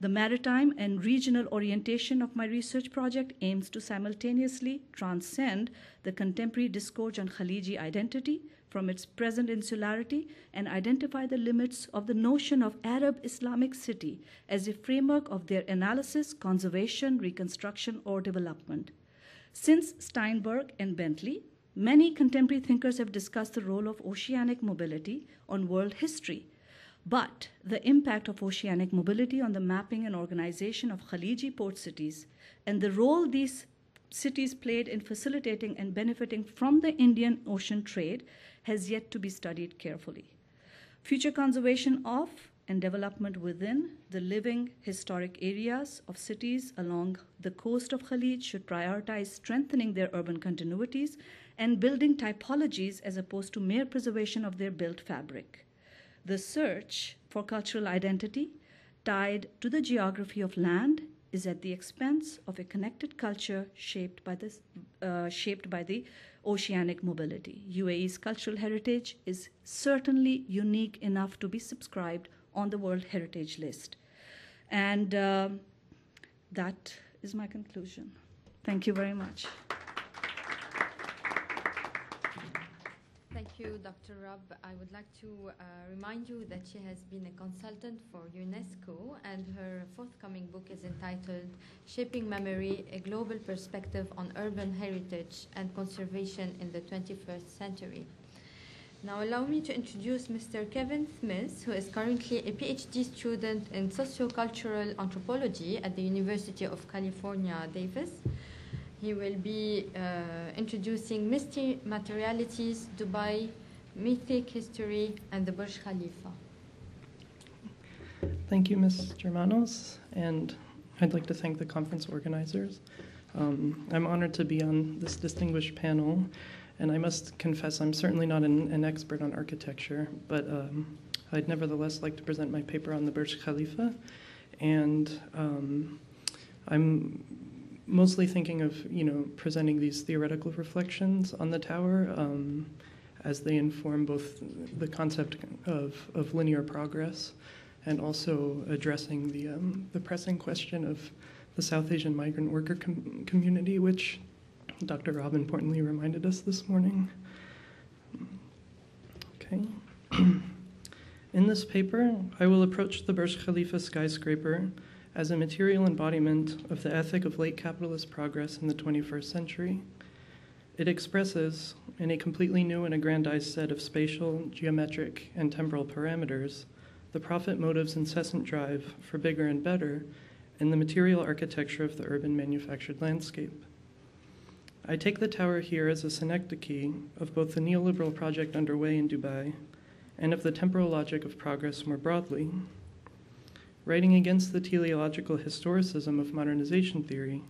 D: The maritime and regional orientation of my research project aims to simultaneously transcend the contemporary discourse on Khaliji identity from its present insularity and identify the limits of the notion of Arab Islamic city as a framework of their analysis, conservation, reconstruction, or development. Since Steinberg and Bentley, many contemporary thinkers have discussed the role of oceanic mobility on world history. But the impact of oceanic mobility on the mapping and organization of Khaliji port cities and the role these cities played in facilitating and benefiting from the Indian Ocean trade has yet to be studied carefully. Future conservation of and development within the living historic areas of cities along the coast of Khalij should prioritize strengthening their urban continuities and building typologies as opposed to mere preservation of their built fabric. The search for cultural identity tied to the geography of land is at the expense of a connected culture shaped by the oceanic mobility. UAE's cultural heritage is certainly unique enough to be subscribed on the World Heritage List. And that is my conclusion. Thank you very much.
B: Thank you, Dr. Rab. I would like to remind you that she has been a consultant for UNESCO, and her forthcoming book is entitled Shaping Memory, A Global Perspective on Urban Heritage and Conservation in the 21st Century. Now allow me to introduce Mr. Kevin Smith, who is currently a PhD student in sociocultural anthropology at the University of California, Davis. He will be introducing Misty, Materialities, Dubai, Mythic History, and the Burj Khalifa.
E: Thank you, Ms. Germanos, and I'd like to thank the conference organizers. I'm honored to be on this distinguished panel, and I must confess I'm certainly not an expert on architecture, but I'd nevertheless like to present my paper on the Burj Khalifa, and I'm mostly thinking of, presenting these theoretical reflections on the tower as they inform both the concept of linear progress and also addressing the pressing question of the South Asian migrant worker community, which Dr. Rob importantly reminded us this morning. Okay. In this paper, I will approach the Burj Khalifa skyscraper as a material embodiment of the ethic of late capitalist progress in the 21st century. It expresses, in a completely new and aggrandized set of spatial, geometric, and temporal parameters, the profit motive's incessant drive for bigger and better in the material architecture of the urban manufactured landscape. I take the tower here as a synecdoche of both the neoliberal project underway in Dubai and of the temporal logic of progress more broadly. Writing against the teleological historicism of modernization theory,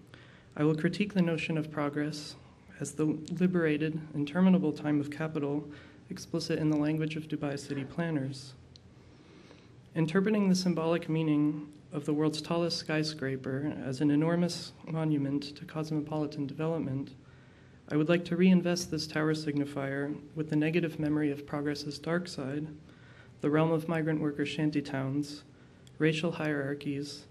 E: I will critique the notion of progress as the liberated, interminable time of capital explicit in the language of Dubai city planners. Interpreting the symbolic meaning of the world's tallest skyscraper as an enormous monument to cosmopolitan development, I would like to reinvest this tower signifier with the negative memory of progress's dark side, the realm of migrant worker shantytowns, racial hierarchies,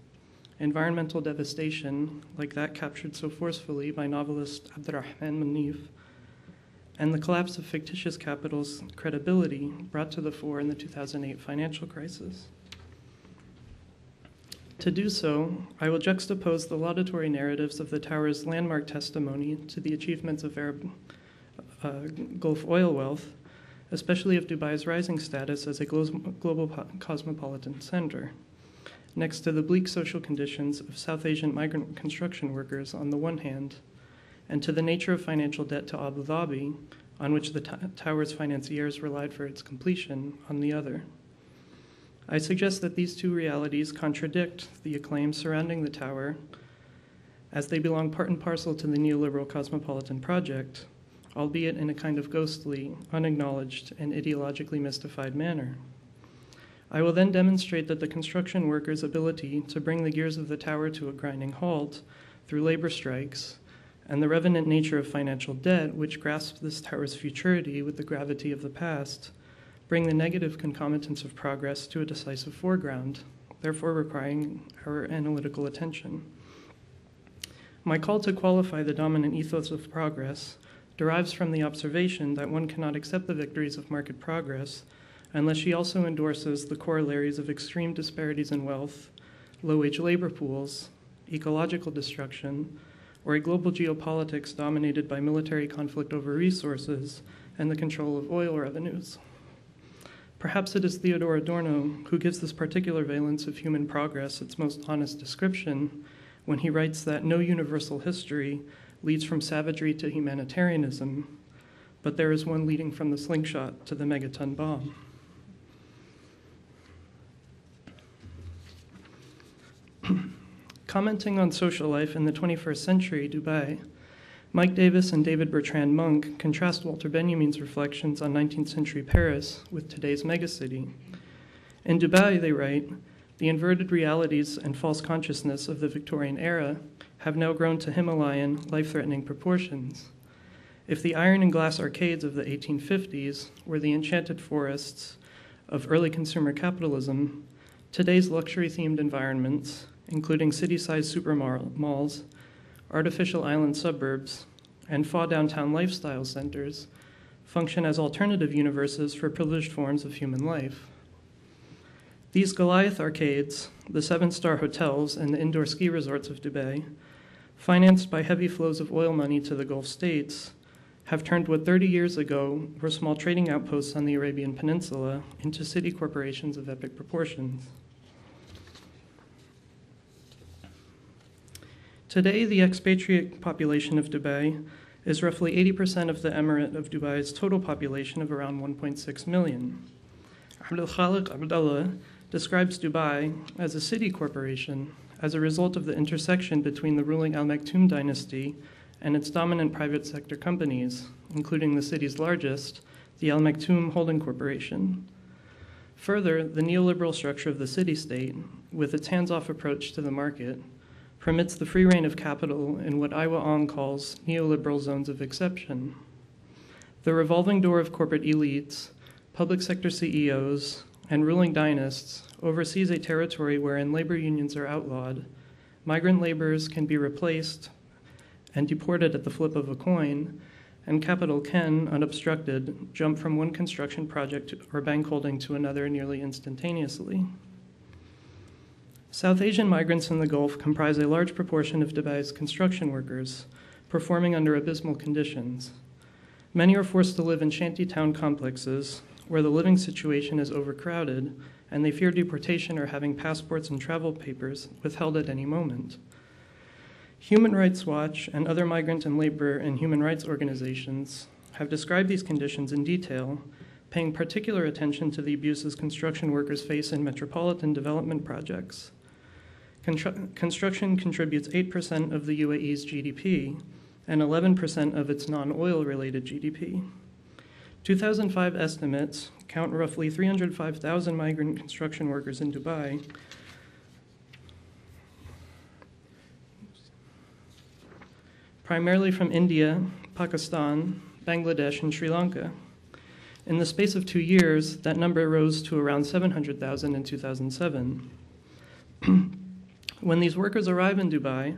E: environmental devastation, like that captured so forcefully by novelist Abdurrahman Manif, and the collapse of fictitious capital's credibility brought to the fore in the 2008 financial crisis. To do so, I will juxtapose the laudatory narratives of the tower's landmark testimony to the achievements of Arab Gulf oil wealth, especially of Dubai's rising status as a global cosmopolitan center, next to the bleak social conditions of South Asian migrant construction workers on the one hand, and to the nature of financial debt to Abu Dhabi, on which the tower's financiers relied for its completion, on the other. I suggest that these two realities contradict the acclaim surrounding the tower, as they belong part and parcel to the neoliberal cosmopolitan project, albeit in a kind of ghostly, unacknowledged, and ideologically mystified manner. I will then demonstrate that the construction workers' ability to bring the gears of the tower to a grinding halt through labor strikes, and the revenant nature of financial debt, which grasps this tower's futurity with the gravity of the past, bring the negative concomitants of progress to a decisive foreground, therefore requiring our analytical attention. My call to qualify the dominant ethos of progress derives from the observation that one cannot accept the victories of market progress unless she also endorses the corollaries of extreme disparities in wealth, low-wage labor pools, ecological destruction, or a global geopolitics dominated by military conflict over resources and the control of oil revenues. Perhaps it is Theodor Adorno who gives this particular valence of human progress its most honest description when he writes that no universal history leads from savagery to humanitarianism, but there is one leading from the slingshot to the megaton bomb. Commenting on social life in the 21st century Dubai, Mike Davis and David Bertrand Monk contrast Walter Benjamin's reflections on 19th century Paris with today's megacity. In Dubai, they write, the inverted realities and false consciousness of the Victorian era have now grown to Himalayan, life-threatening proportions. If the iron and glass arcades of the 1850s were the enchanted forests of early consumer capitalism, today's luxury-themed environments, including city-sized supermalls, artificial island suburbs, and faux downtown lifestyle centers, function as alternative universes for privileged forms of human life. These Goliath arcades, the seven-star hotels, and the indoor ski resorts of Dubai, financed by heavy flows of oil money to the Gulf states, have turned what 30 years ago were small trading outposts on the Arabian Peninsula into city corporations of epic proportions. Today, the expatriate population of Dubai is roughly 80% of the emirate of Dubai's total population of around 1.6 million. Abdul Khaliq Abdullah describes Dubai as a city corporation as a result of the intersection between the ruling Al Maktoum dynasty and its dominant private sector companies, including the city's largest, the Al Maktoum Holding Corporation. Further, the neoliberal structure of the city-state, with its hands-off approach to the market, permits the free reign of capital in what Iwa Ong calls neoliberal zones of exception. The revolving door of corporate elites, public sector CEOs, and ruling dynasts oversees a territory wherein labor unions are outlawed, migrant laborers can be replaced and deported at the flip of a coin, and capital can, unobstructed, jump from one construction project or bank holding to another nearly instantaneously. South Asian migrants in the Gulf comprise a large proportion of Dubai's construction workers, performing under abysmal conditions. Many are forced to live in shantytown complexes where the living situation is overcrowded and they fear deportation or having passports and travel papers withheld at any moment. Human Rights Watch and other migrant and labor and human rights organizations have described these conditions in detail, paying particular attention to the abuses construction workers face in metropolitan development projects. Construction contributes 8% of the UAE's GDP and 11% of its non-oil related GDP. 2005 estimates count roughly 305,000 migrant construction workers in Dubai, primarily from India, Pakistan, Bangladesh, and Sri Lanka. In the space of 2 years, that number rose to around 700,000 in 2007. When these workers arrive in Dubai,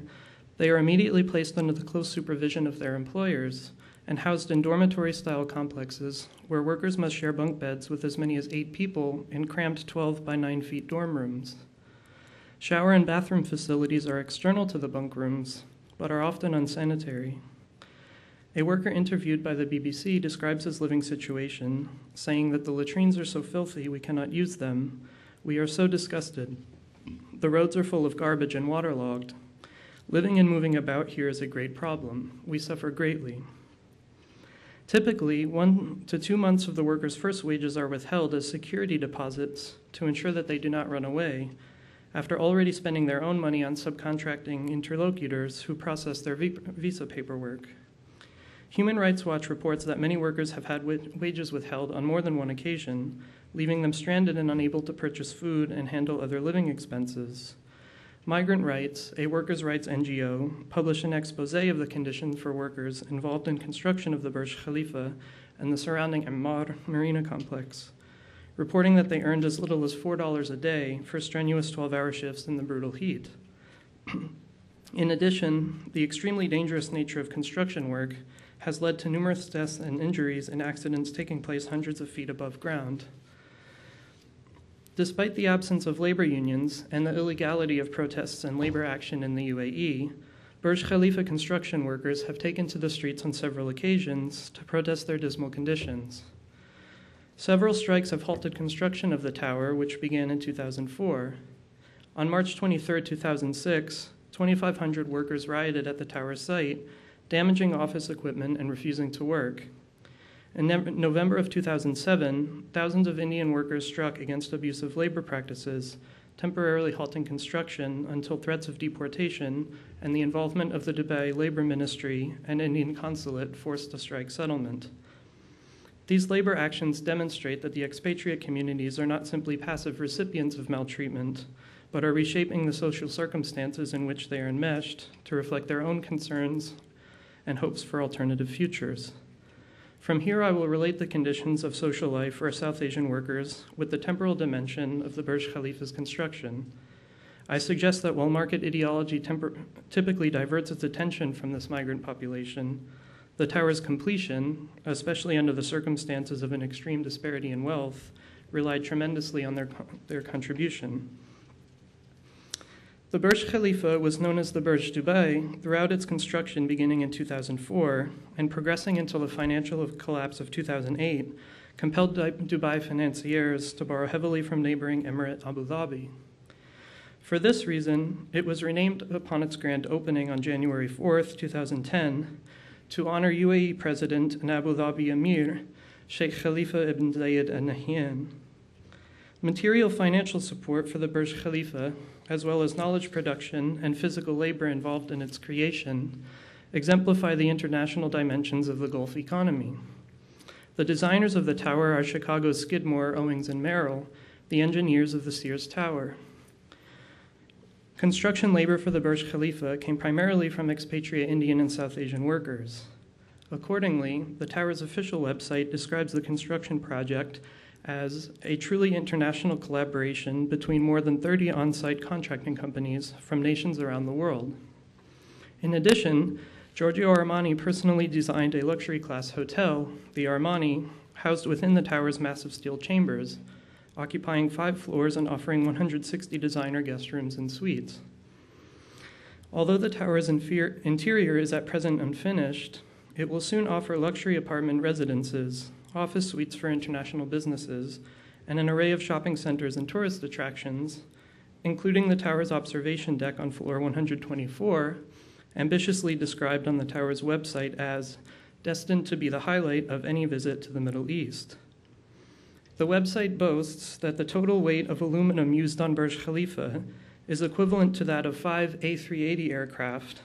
E: they are immediately placed under the close supervision of their employers and housed in dormitory-style complexes where workers must share bunk beds with as many as 8 people in cramped 12 by 9 feet dorm rooms. Shower and bathroom facilities are external to the bunk rooms, but are often unsanitary. A worker interviewed by the BBC describes his living situation, saying that the latrines are so filthy we cannot use them. We are so disgusted. The roads are full of garbage and waterlogged. Living and moving about here is a great problem. We suffer greatly. Typically, 1 to 2 months of the workers' first wages are withheld as security deposits to ensure that they do not run away, after already spending their own money on subcontracting interlocutors who process their visa paperwork. Human Rights Watch reports that many workers have had wages withheld on more than one occasion, leaving them stranded and unable to purchase food and handle other living expenses. Migrant Rights, a workers' rights NGO, published an expose of the conditions for workers involved in construction of the Burj Khalifa and the surrounding Ammar Marina complex, reporting that they earned as little as $4 a day for strenuous 12-hour shifts in the brutal heat. In addition, the extremely dangerous nature of construction work has led to numerous deaths and injuries in accidents taking place hundreds of feet above ground. Despite the absence of labor unions and the illegality of protests and labor action in the UAE, Burj Khalifa construction workers have taken to the streets on several occasions to protest their dismal conditions. Several strikes have halted construction of the tower, which began in 2004. On March 23, 2006, 2,500 workers rioted at the tower site, damaging office equipment and refusing to work. In November of 2007, thousands of Indian workers struck against abusive labor practices, temporarily halting construction until threats of deportation and the involvement of the Dubai Labor Ministry and Indian consulate forced a strike settlement. These labor actions demonstrate that the expatriate communities are not simply passive recipients of maltreatment, but are reshaping the social circumstances in which they are enmeshed to reflect their own concerns and hopes for alternative futures. From here, I will relate the conditions of social life for South Asian workers with the temporal dimension of the Burj Khalifa's construction. I suggest that while market ideology typically diverts its attention from this migrant population, the tower's completion, especially under the circumstances of an extreme disparity in wealth, relied tremendously on their contribution. The Burj Khalifa was known as the Burj Dubai throughout its construction beginning in 2004 and progressing until the financial collapse of 2008 compelled Dubai financiers to borrow heavily from neighboring Emirate Abu Dhabi. For this reason, it was renamed upon its grand opening on January 4, 2010, to honor UAE President and Abu Dhabi Emir, Sheikh Khalifa ibn Zayed Al Nahyan. Material financial support for the Burj Khalifa, as well as knowledge production and physical labor involved in its creation, exemplify the international dimensions of the Gulf economy. The designers of the tower are Chicago's Skidmore, Owings, and Merrill, the engineers of the Sears Tower. Construction labor for the Burj Khalifa came primarily from expatriate Indian and South Asian workers. Accordingly, the tower's official website describes the construction project as a truly international collaboration between more than 30 on-site contracting companies from nations around the world. In addition, Giorgio Armani personally designed a luxury class hotel, the Armani, housed within the tower's massive steel chambers, occupying 5 floors and offering 160 designer guest rooms and suites. Although the tower's interior is at present unfinished, it will soon offer luxury apartment residences, office suites for international businesses, and an array of shopping centers and tourist attractions, including the tower's observation deck on floor 124, ambitiously described on the tower's website as destined to be the highlight of any visit to the Middle East. The website boasts that the total weight of aluminum used on Burj Khalifa is equivalent to that of 5 A380 aircraft,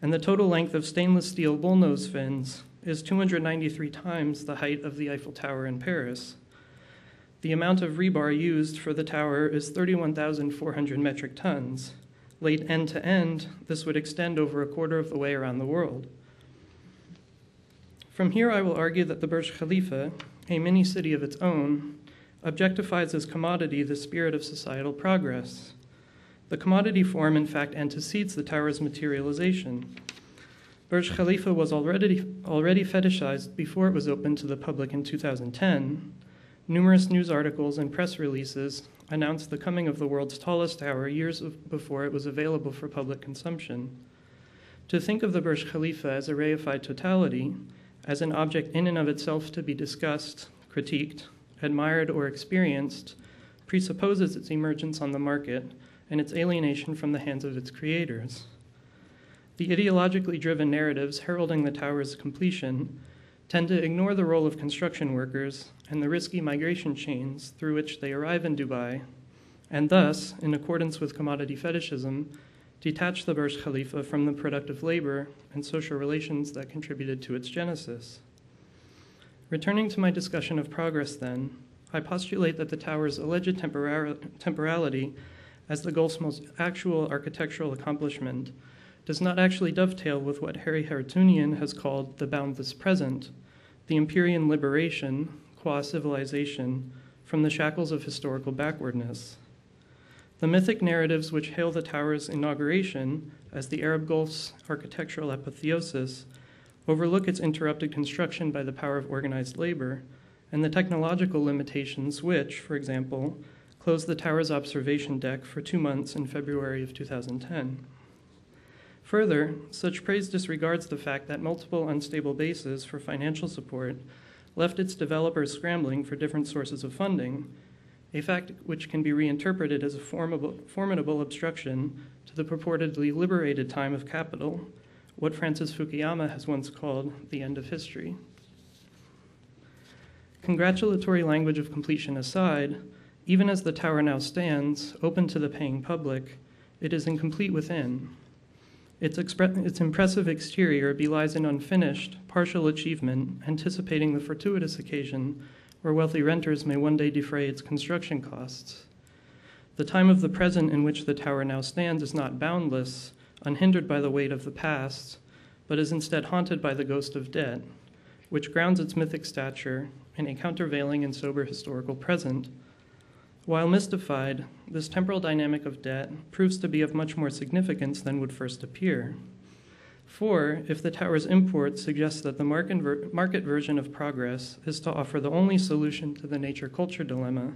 E: and the total length of stainless steel bullnose fins is 293 times the height of the Eiffel Tower in Paris. The amount of rebar used for the tower is 31,400 metric tons. Laid end to end, this would extend over a quarter of the way around the world. From here, I will argue that the Burj Khalifa, a mini-city of its own, objectifies as commodity the spirit of societal progress. The commodity form, in fact, antecedes the tower's materialization. Burj Khalifa was already fetishized before it was opened to the public in 2010. Numerous news articles and press releases announced the coming of the world's tallest tower years before it was available for public consumption. To think of the Burj Khalifa as a reified totality, as an object in and of itself to be discussed, critiqued, admired, or experienced, presupposes its emergence on the market and its alienation from the hands of its creators. The ideologically driven narratives heralding the tower's completion tend to ignore the role of construction workers and the risky migration chains through which they arrive in Dubai, and thus, in accordance with commodity fetishism, detach the Burj Khalifa from the productive labor and social relations that contributed to its genesis. Returning to my discussion of progress then, I postulate that the tower's alleged temporality as the Gulf's most actual architectural accomplishment does not actually dovetail with what Harry Hartunian has called the boundless present, the Empyrean liberation, qua civilization, from the shackles of historical backwardness. The mythic narratives which hail the tower's inauguration as the Arab Gulf's architectural apotheosis overlook its interrupted construction by the power of organized labor and the technological limitations which, for example, closed the tower's observation deck for 2 months in February of 2010. Further, such praise disregards the fact that multiple unstable bases for financial support left its developers scrambling for different sources of funding, a fact which can be reinterpreted as a formidable obstruction to the purportedly liberated time of capital, what Francis Fukuyama has once called the end of history. Congratulatory language of completion aside, even as the tower now stands, open to the paying public, it is incomplete within. Its impressive exterior belies an unfinished, partial achievement, anticipating the fortuitous occasion where wealthy renters may one day defray its construction costs. The time of the present in which the tower now stands is not boundless, unhindered by the weight of the past, but is instead haunted by the ghost of debt, which grounds its mythic stature in a countervailing and sober historical present. While mystified, this temporal dynamic of debt proves to be of much more significance than would first appear. For, if the tower's import suggests that the market version of progress is to offer the only solution to the nature-culture dilemma,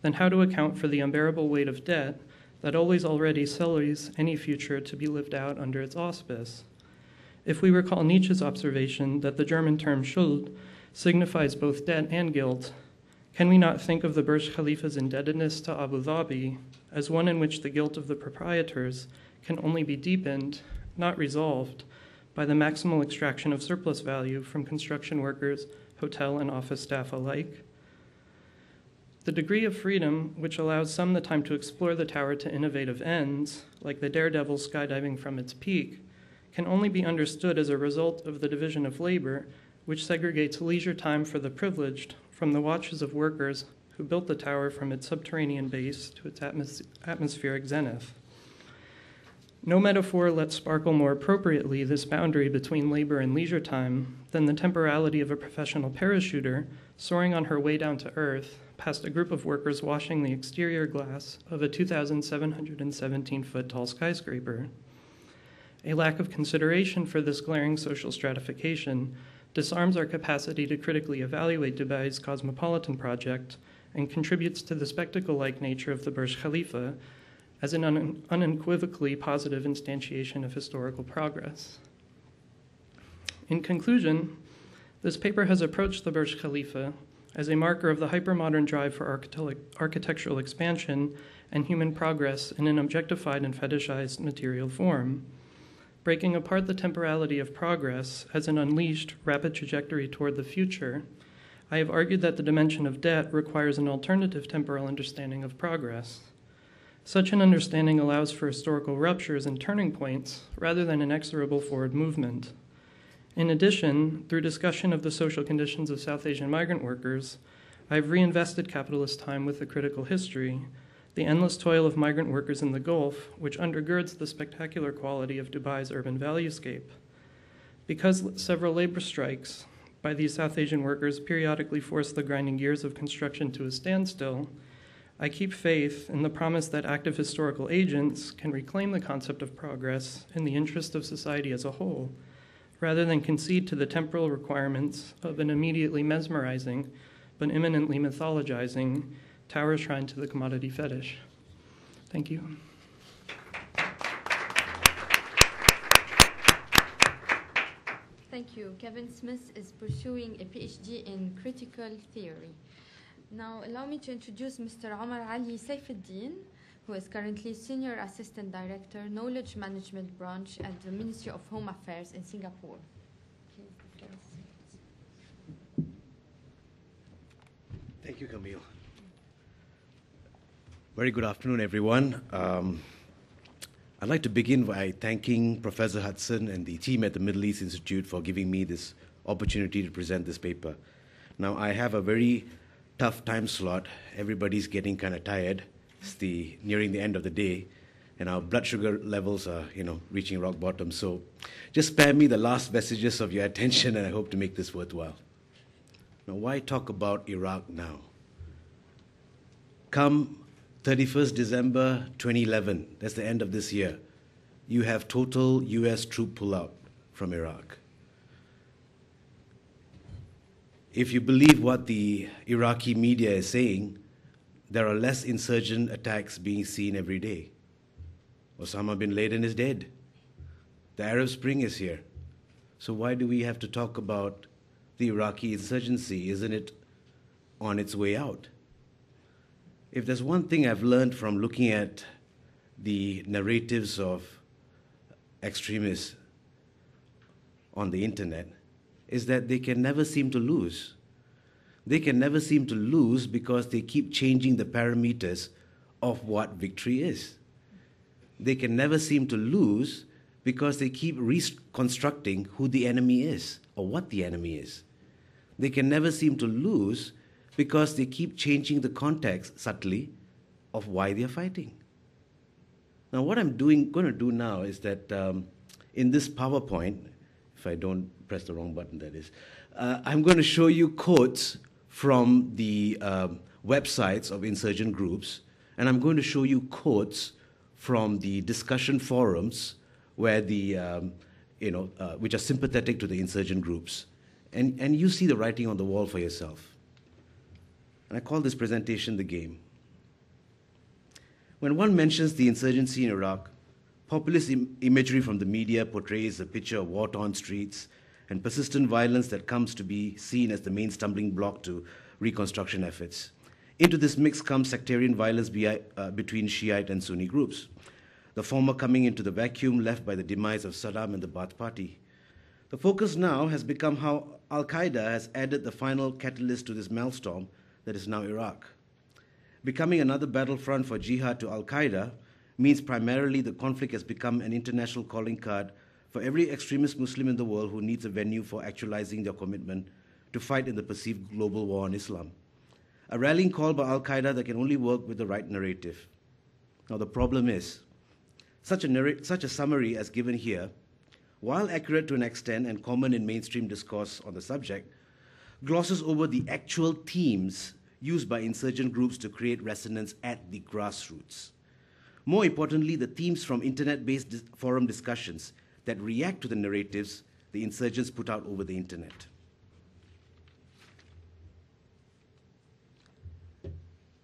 E: then how to account for the unbearable weight of debt that already sullies any future to be lived out under its auspice? If we recall Nietzsche's observation that the German term Schuld signifies both debt and guilt, can we not think of the Burj Khalifa's indebtedness to Abu Dhabi as one in which the guilt of the proprietors can only be deepened, not resolved, by the maximal extraction of surplus value from construction workers, hotel and office staff alike? The degree of freedom which allows some the time to explore the tower to innovative ends, like the daredevil skydiving from its peak, can only be understood as a result of the division of labor which segregates leisure time for the privileged from the watches of workers who built the tower from its subterranean base to its atmospheric zenith. No metaphor lets sparkle more appropriately this boundary between labor and leisure time than the temporality of a professional parachuter soaring on her way down to Earth past a group of workers washing the exterior glass of a 2,717-foot tall skyscraper. A lack of consideration for this glaring social stratification disarms our capacity to critically evaluate Dubai's cosmopolitan project and contributes to the spectacle-like nature of the Burj Khalifa as an unequivocally positive instantiation of historical progress. In conclusion, this paper has approached the Burj Khalifa as a marker of the hypermodern drive for architectural expansion and human progress in an objectified and fetishized material form. Breaking apart the temporality of progress as an unleashed, rapid trajectory toward the future, I have argued that the dimension of debt requires an alternative temporal understanding of progress. Such an understanding allows for historical ruptures and turning points rather than inexorable forward movement. In addition, through discussion of the social conditions of South Asian migrant workers, I have reinvested capitalist time with the critical history, the endless toil of migrant workers in the Gulf, which undergirds the spectacular quality of Dubai's urban valuescape. Because several labor strikes by these South Asian workers periodically force the grinding gears of construction to a standstill, I keep faith in the promise that active historical agents can reclaim the concept of progress in the interest of society as a whole, rather than concede to the temporal requirements of an immediately mesmerizing but imminently mythologizing tower shrine to the commodity fetish. Thank you.
B: Thank you. Kevin Smith is pursuing a PhD in critical theory. Now, allow me to introduce Mr. Omar Ali Saifuddin, who is currently Senior Assistant Director, Knowledge Management Branch at the Ministry of Home Affairs in Singapore.
F: Thank you, Camille. Very good afternoon, everyone. I'd like to begin by thanking Professor Hudson and the team at the Middle East Institute for giving me this opportunity to present this paper. Now, I have a very tough time slot. Everybody's getting kind of tired. It's nearing the end of the day, and our blood sugar levels are, reaching rock bottom. So just spare me the last vestiges of your attention, and I hope to make this worthwhile. Now, why talk about Iraq now? come 31st December 2011, that's the end of this year, you have total US troop pullout from Iraq. If you believe what the Iraqi media is saying, there are less insurgent attacks being seen every day. Osama bin Laden is dead. The Arab Spring is here. So why do we have to talk about the Iraqi insurgency? Isn't it on its way out? If there's one thing I've learned from looking at the narratives of extremists on the internet, is that they can never seem to lose. They can never seem to lose because they keep changing the parameters of what victory is. They can never seem to lose because they keep reconstructing who the enemy is or what the enemy is. They can never seem to lose because they keep changing the context subtly of why they're fighting. Now, what I'm going to do now is that in this PowerPoint, if I don't press the wrong button, that is, I'm going to show you quotes from the websites of insurgent groups, and I'm going to show you quotes from the discussion forums where which are sympathetic to the insurgent groups. And you see the writing on the wall for yourself. And I call this presentation The Game. When one mentions the insurgency in Iraq, populist imagery from the media portrays a picture of war-torn streets and persistent violence that comes to be seen as the main stumbling block to reconstruction efforts. Into this mix comes sectarian violence between Shiite and Sunni groups, the former coming into the vacuum left by the demise of Saddam and the Ba'ath Party. The focus now has become how Al-Qaeda has added the final catalyst to this maelstrom that is now Iraq. Becoming another battlefront for jihad to Al-Qaeda means primarily the conflict has become an international calling card for every extremist Muslim in the world who needs a venue for actualizing their commitment to fight in the perceived global war on Islam. A rallying call by Al-Qaeda that can only work with the right narrative. Now the problem is, such a summary as given here, while accurate to an extent and common in mainstream discourse on the subject, glosses over the actual themes used by insurgent groups to create resonance at the grassroots. More importantly, the themes from internet-based forum discussions that react to the narratives the insurgents put out over the internet.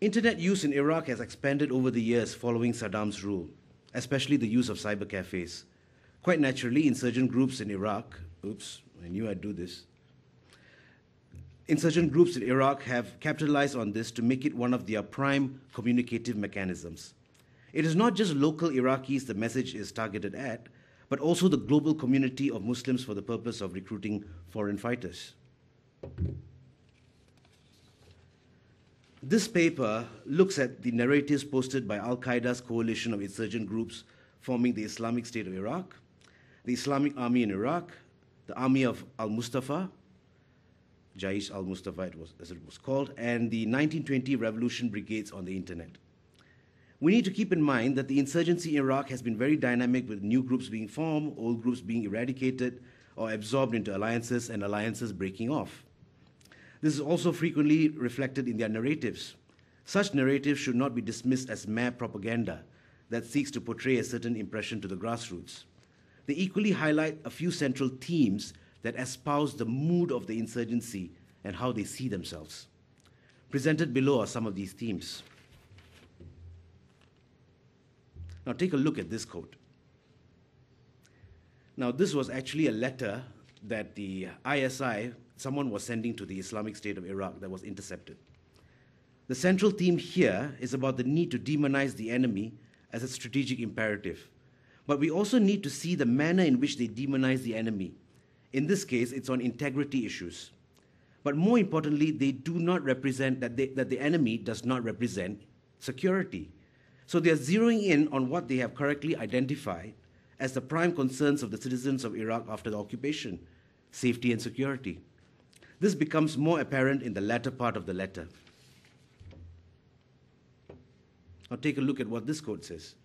F: Internet use in Iraq has expanded over the years following Saddam's rule, especially the use of cyber cafes. Quite naturally, insurgent groups in Iraq, I knew I'd do this. Insurgent groups in Iraq have capitalized on this to make it one of their prime communicative mechanisms. It is not just local Iraqis the message is targeted at, but also the global community of Muslims for the purpose of recruiting foreign fighters. This paper looks at the narratives posted by Al-Qaeda's coalition of insurgent groups forming the Islamic State of Iraq, the Islamic Army in Iraq, the Army of al-Mustafa, Jaish al-Mustafa as it was called, and the 1920 revolution brigades on the internet. We need to keep in mind that the insurgency in Iraq has been very dynamic, with new groups being formed, old groups being eradicated or absorbed into alliances, and alliances breaking off. This is also frequently reflected in their narratives. Such narratives should not be dismissed as mere propaganda that seeks to portray a certain impression to the grassroots. They equally highlight a few central themes that espouse the mood of the insurgency and how they see themselves. Presented below are some of these themes. Now take a look at this quote. Now this was actually a letter that the ISI, someone was sending to the Islamic State of Iraq that was intercepted. The central theme here is about the need to demonize the enemy as a strategic imperative. But we also need to see the manner in which they demonize the enemy. In this case, it's on integrity issues. But more importantly, they do not represent, that the enemy does not represent security. So they are zeroing in on what they have correctly identified as the prime concerns of the citizens of Iraq after the occupation: safety and security. This becomes more apparent in the latter part of the letter. Now take a look at what this quote says.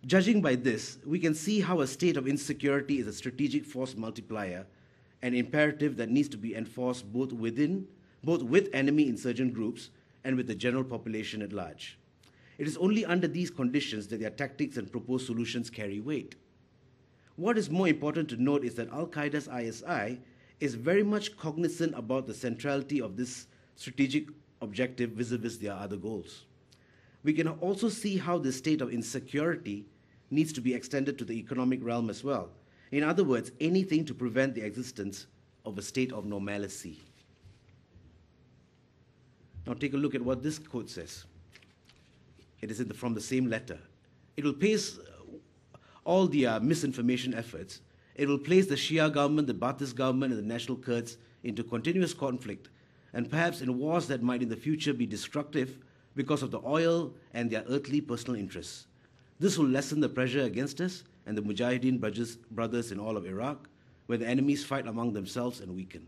F: Judging by this, we can see how a state of insecurity is a strategic force multiplier, an imperative that needs to be enforced both with enemy insurgent groups and with the general population at large. It is only under these conditions that their tactics and proposed solutions carry weight. What is more important to note is that Al-Qaeda's ISI is very much cognizant about the centrality of this strategic objective vis-a-vis their other goals. We can also see how the state of insecurity needs to be extended to the economic realm as well. In other words, anything to prevent the existence of a state of normalcy. Now take a look at what this quote says. It is from the same letter. It will place all the misinformation efforts. It will place the Shia government, the Ba'athist government, and the National Kurds into continuous conflict, and perhaps in wars that might in the future be destructive because of the oil and their earthly personal interests. This will lessen the pressure against us and the Mujahideen brothers in all of Iraq, where the enemies fight among themselves and weaken.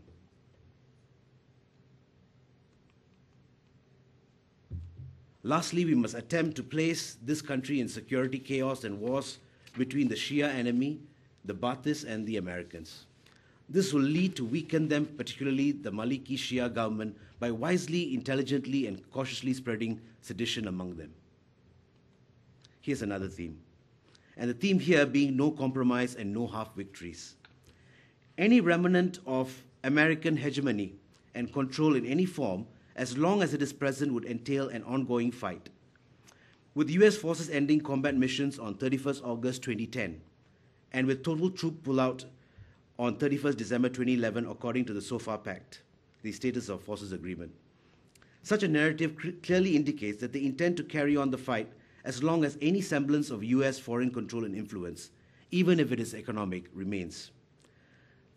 F: Lastly, we must attempt to place this country in security chaos and wars between the Shia enemy, the Ba'athists, and the Americans. This will lead to weaken them, particularly the Maliki Shia government, by wisely, intelligently, and cautiously spreading sedition among them. Here's another theme. And the theme here being no compromise and no half victories. Any remnant of American hegemony and control in any form, as long as it is present, would entail an ongoing fight. With US forces ending combat missions on 31st August 2010, and with total troop pullout on 31st December 2011, according to the SOFA Pact, the Status of Forces Agreement. Such a narrative clearly indicates that they intend to carry on the fight as long as any semblance of US foreign control and influence, even if it is economic, remains.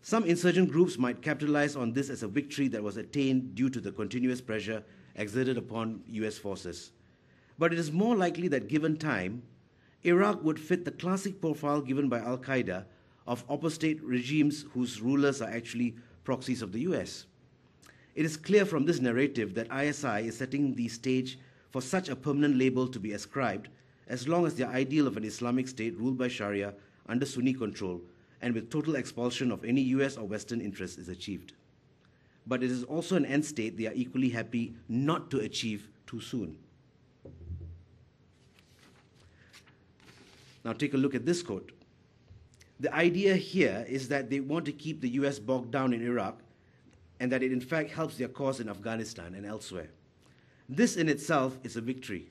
F: Some insurgent groups might capitalize on this as a victory that was attained due to the continuous pressure exerted upon US forces. But it is more likely that given time, Iraq would fit the classic profile given by Al-Qaeda of apostate regimes whose rulers are actually proxies of the US. It is clear from this narrative that ISI is setting the stage for such a permanent label to be ascribed as long as the ideal of an Islamic state ruled by Sharia under Sunni control and with total expulsion of any US or Western interest is achieved. But it is also an end state they are equally happy not to achieve too soon. Now take a look at this quote. The idea here is that they want to keep the US bogged down in Iraq and that it in fact helps their cause in Afghanistan and elsewhere. This in itself is a victory.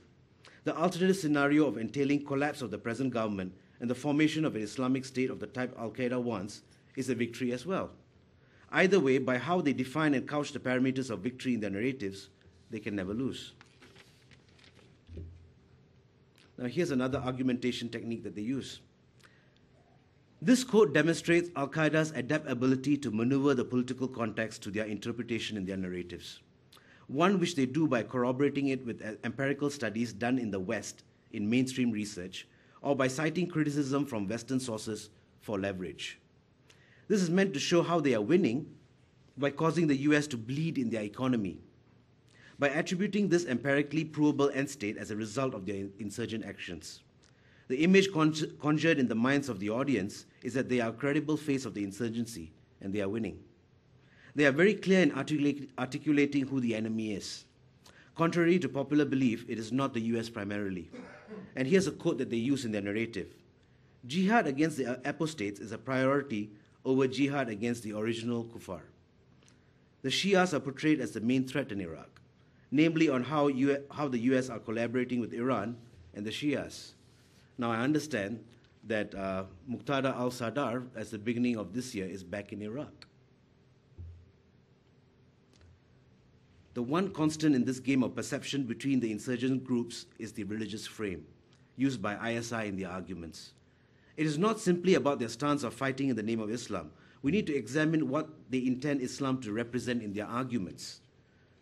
F: The alternative scenario of entailing collapse of the present government and the formation of an Islamic state of the type Al-Qaeda wants is a victory as well. Either way, by how they define and couch the parameters of victory in their narratives, they can never lose. Now here's another argumentation technique that they use. This quote demonstrates Al-Qaeda's adept ability to maneuver the political context to their interpretation in their narratives, one which they do by corroborating it with empirical studies done in the West in mainstream research, or by citing criticism from Western sources for leverage. This is meant to show how they are winning by causing the US to bleed in their economy, by attributing this empirically provable end state as a result of their insurgent actions. The image conjured in the minds of the audience is that they are a credible face of the insurgency, and they are winning. They are very clear in articulating who the enemy is. Contrary to popular belief, it is not the US primarily. And here's a quote that they use in their narrative. Jihad against the apostates is a priority over jihad against the original kuffar. The Shias are portrayed as the main threat in Iraq, namely on how the US are collaborating with Iran and the Shias. Now I understand that Muqtada al-Sadr, at the beginning of this year, is back in Iraq. The one constant in this game of perception between the insurgent groups is the religious frame used by ISI in their arguments. It is not simply about their stance of fighting in the name of Islam. We need to examine what they intend Islam to represent in their arguments.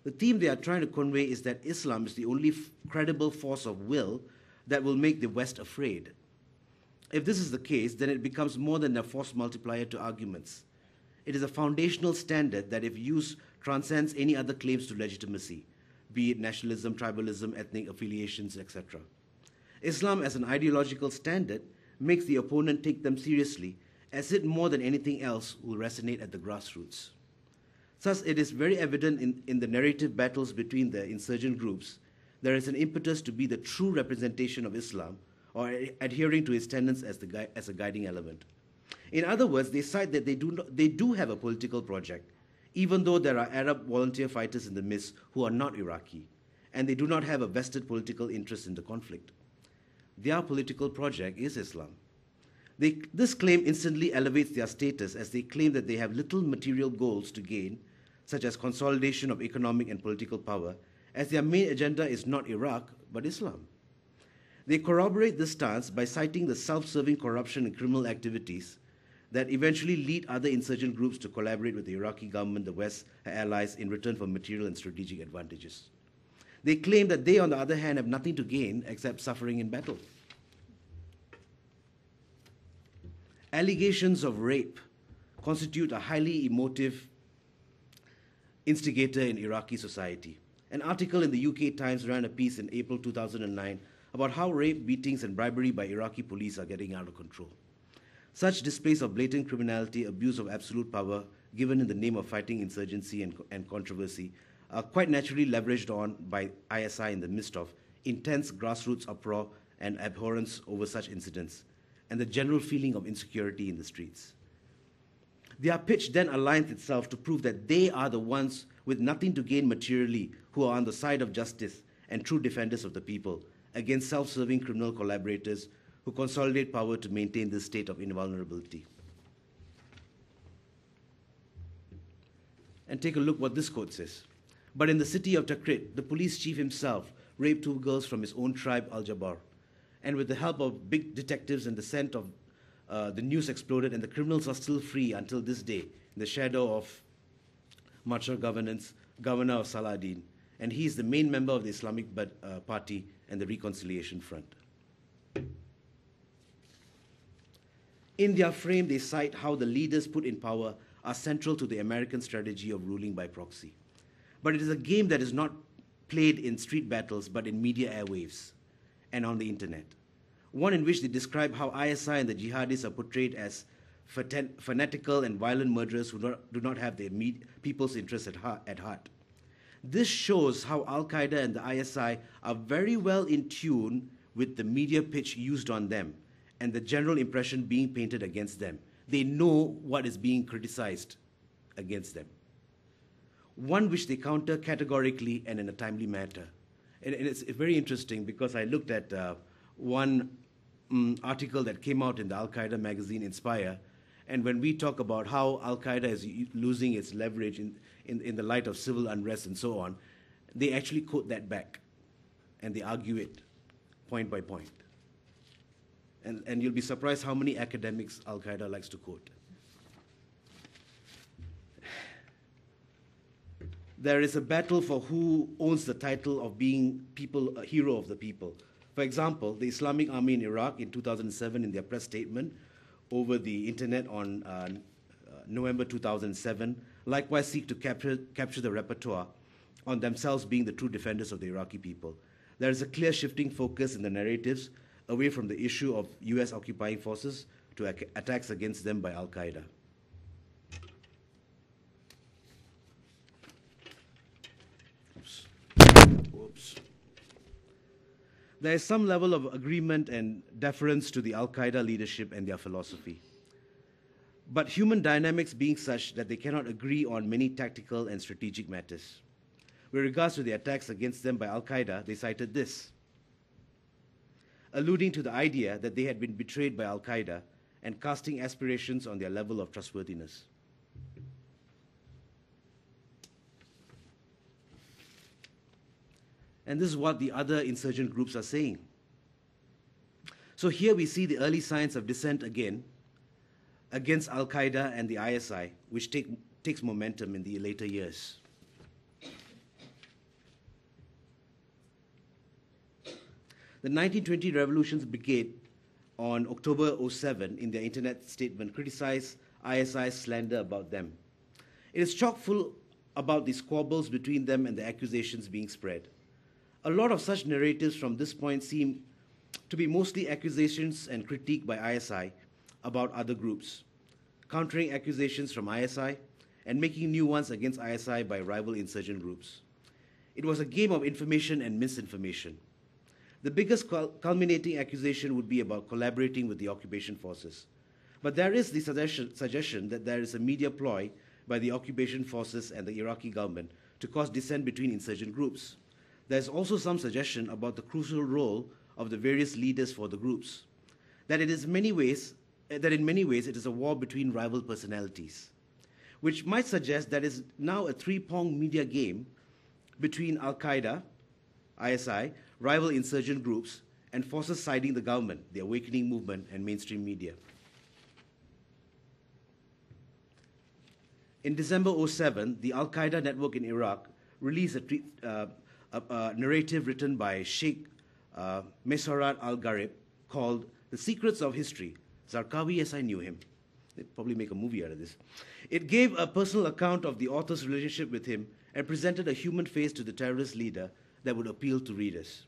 F: The theme they are trying to convey is that Islam is the only credible force of will that will make the West afraid. If this is the case, then it becomes more than a force multiplier to arguments. It is a foundational standard that, if used, transcends any other claims to legitimacy, be it nationalism, tribalism, ethnic affiliations, etc. Islam as an ideological standard makes the opponent take them seriously, as it more than anything else will resonate at the grassroots. Thus, it is very evident in the narrative battles between the insurgent groups, there is an impetus to be the true representation of Islam or adhering to its tenets as a guiding element. In other words, they cite that they do have a political project, even though there are Arab volunteer fighters in the midst who are not Iraqi, and they do not have a vested political interest in the conflict. Their political project is Islam. This claim instantly elevates their status as they claim that they have little material goals to gain, such as consolidation of economic and political power, as their main agenda is not Iraq, but Islam. They corroborate this stance by citing the self-serving corruption and criminal activities that eventually lead other insurgent groups to collaborate with the Iraqi government, the West, her allies, in return for material and strategic advantages. They claim that they, on the other hand, have nothing to gain except suffering in battle. Allegations of rape constitute a highly emotive instigator in Iraqi society. An article in the UK Times ran a piece in April 2009 about how rape, beatings, and bribery by Iraqi police are getting out of control. Such displays of blatant criminality, abuse of absolute power, given in the name of fighting insurgency and controversy, are quite naturally leveraged on by ISI in the midst of intense grassroots uproar and abhorrence over such incidents, and the general feeling of insecurity in the streets. Their pitch then aligns itself to prove that they are the ones with nothing to gain materially who are on the side of justice and true defenders of the people against self-serving criminal collaborators who consolidate power to maintain this state of invulnerability. And take a look what this quote says. But in the city of Tikrit, the police chief himself raped 2 girls from his own tribe, Al-Jabbar. And with the help of big detectives and the scent of the news exploded, and the criminals are still free until this day, in the shadow of Machar governor of Saladin. And he is the main member of the Islamic Party and the Reconciliation Front. In their frame, they cite how the leaders put in power are central to the American strategy of ruling by proxy. But it is a game that is not played in street battles, but in media airwaves and on the internet. One in which they describe how ISI and the jihadis are portrayed as fanatical and violent murderers who do not have their people's interests at heart. This shows how Al-Qaeda and the ISI are very well in tune with the media pitch used on them and the general impression being painted against them. They know what is being criticized against them. One which they counter categorically and in a timely manner. And it's very interesting because I looked at one article that came out in the Al-Qaeda magazine, Inspire, and when we talk about how Al-Qaeda is losing its leverage in the light of civil unrest and so on, they actually quote that back, and they argue it point by point. And you'll be surprised how many academics Al-Qaeda likes to quote. There is a battle for who owns the title of being a hero of the people. For example, the Islamic Army in Iraq in 2007, in their press statement over the internet on November 2007, likewise seek to capture the repertoire on themselves being the true defenders of the Iraqi people. There is a clear shifting focus in the narratives away from the issue of US occupying forces to attacks against them by Al-Qaeda. Oops. There is some level of agreement and deference to the Al-Qaeda leadership and their philosophy. But human dynamics being such that they cannot agree on many tactical and strategic matters. With regards to the attacks against them by Al-Qaeda, they cited this, alluding to the idea that they had been betrayed by Al-Qaeda and casting aspirations on their level of trustworthiness. And this is what the other insurgent groups are saying. So here we see the early signs of dissent again against Al-Qaeda and the ISI, which takes momentum in the later years. The 1920 Revolutions Brigade on October 07 in their internet statement criticized ISI's slander about them. It is chock full about the squabbles between them and the accusations being spread. A lot of such narratives from this point seem to be mostly accusations and critique by ISI about other groups, countering accusations from ISI and making new ones against ISI by rival insurgent groups. It was a game of information and misinformation. The biggest culminating accusation would be about collaborating with the occupation forces. But there is the suggestion that there is a media ploy by the occupation forces and the Iraqi government to cause dissent between insurgent groups. There is also some suggestion about the crucial role of the various leaders for the groups, that in many ways it is a war between rival personalities, which might suggest that is now a three-pronged media game between Al-Qaeda, ISI, rival insurgent groups, and forces siding the government, the awakening movement, and mainstream media. In December 2007, the Al-Qaeda network in Iraq released a narrative written by Sheikh Mesarat al-Gharib called The Secrets of History. Zarqawi, yes, I knew him. They'd probably make a movie out of this. It gave a personal account of the author's relationship with him and presented a human face to the terrorist leader that would appeal to readers.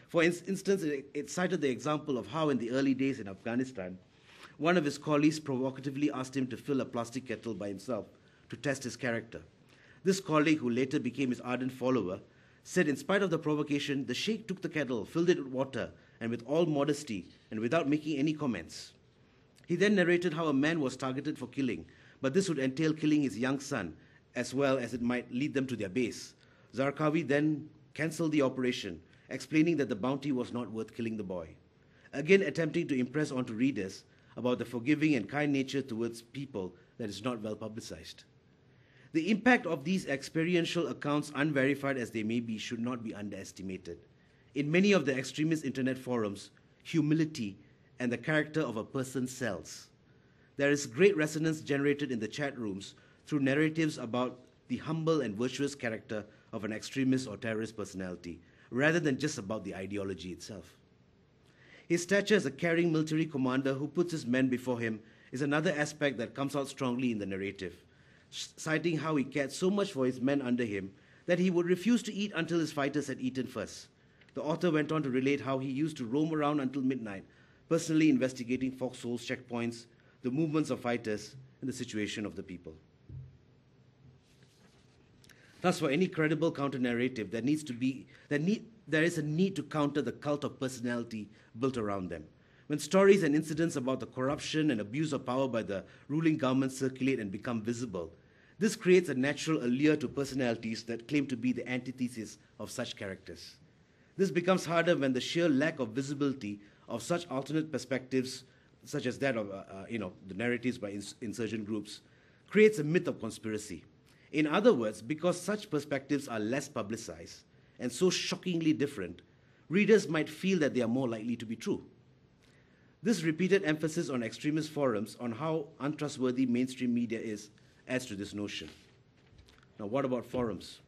F: For instance, it cited the example of how in the early days in Afghanistan, one of his colleagues provocatively asked him to fill a plastic kettle by himself to test his character. This colleague, who later became his ardent follower, said in spite of the provocation, the sheikh took the kettle, filled it with water, and with all modesty and without making any comments. He then narrated how a man was targeted for killing, but this would entail killing his young son, as well as it might lead them to their base. Zarqawi then cancelled the operation, explaining that the bounty was not worth killing the boy, again attempting to impress onto readers about the forgiving and kind nature towards people that is not well publicized. The impact of these experiential accounts, unverified as they may be, should not be underestimated. In many of the extremist internet forums, humility and the character of a person sells. There is great resonance generated in the chat rooms through narratives about the humble and virtuous character of an extremist or terrorist personality, rather than just about the ideology itself. His stature as a caring military commander who puts his men before him is another aspect that comes out strongly in the narrative, citing how he cared so much for his men under him that he would refuse to eat until his fighters had eaten first. The author went on to relate how he used to roam around until midnight, personally investigating foxholes, checkpoints, the movements of fighters, and the situation of the people. Thus, for any credible counter-narrative, there is a need to counter the cult of personality built around them. When stories and incidents about the corruption and abuse of power by the ruling government circulate and become visible, this creates a natural allure to personalities that claim to be the antithesis of such characters. This becomes harder when the sheer lack of visibility of such alternate perspectives, such as that of the narratives by insurgent groups, creates a myth of conspiracy. In other words, because such perspectives are less publicized and so shockingly different, readers might feel that they are more likely to be true. This repeated emphasis on extremist forums on how untrustworthy mainstream media is adds to this notion. Now, what about forums?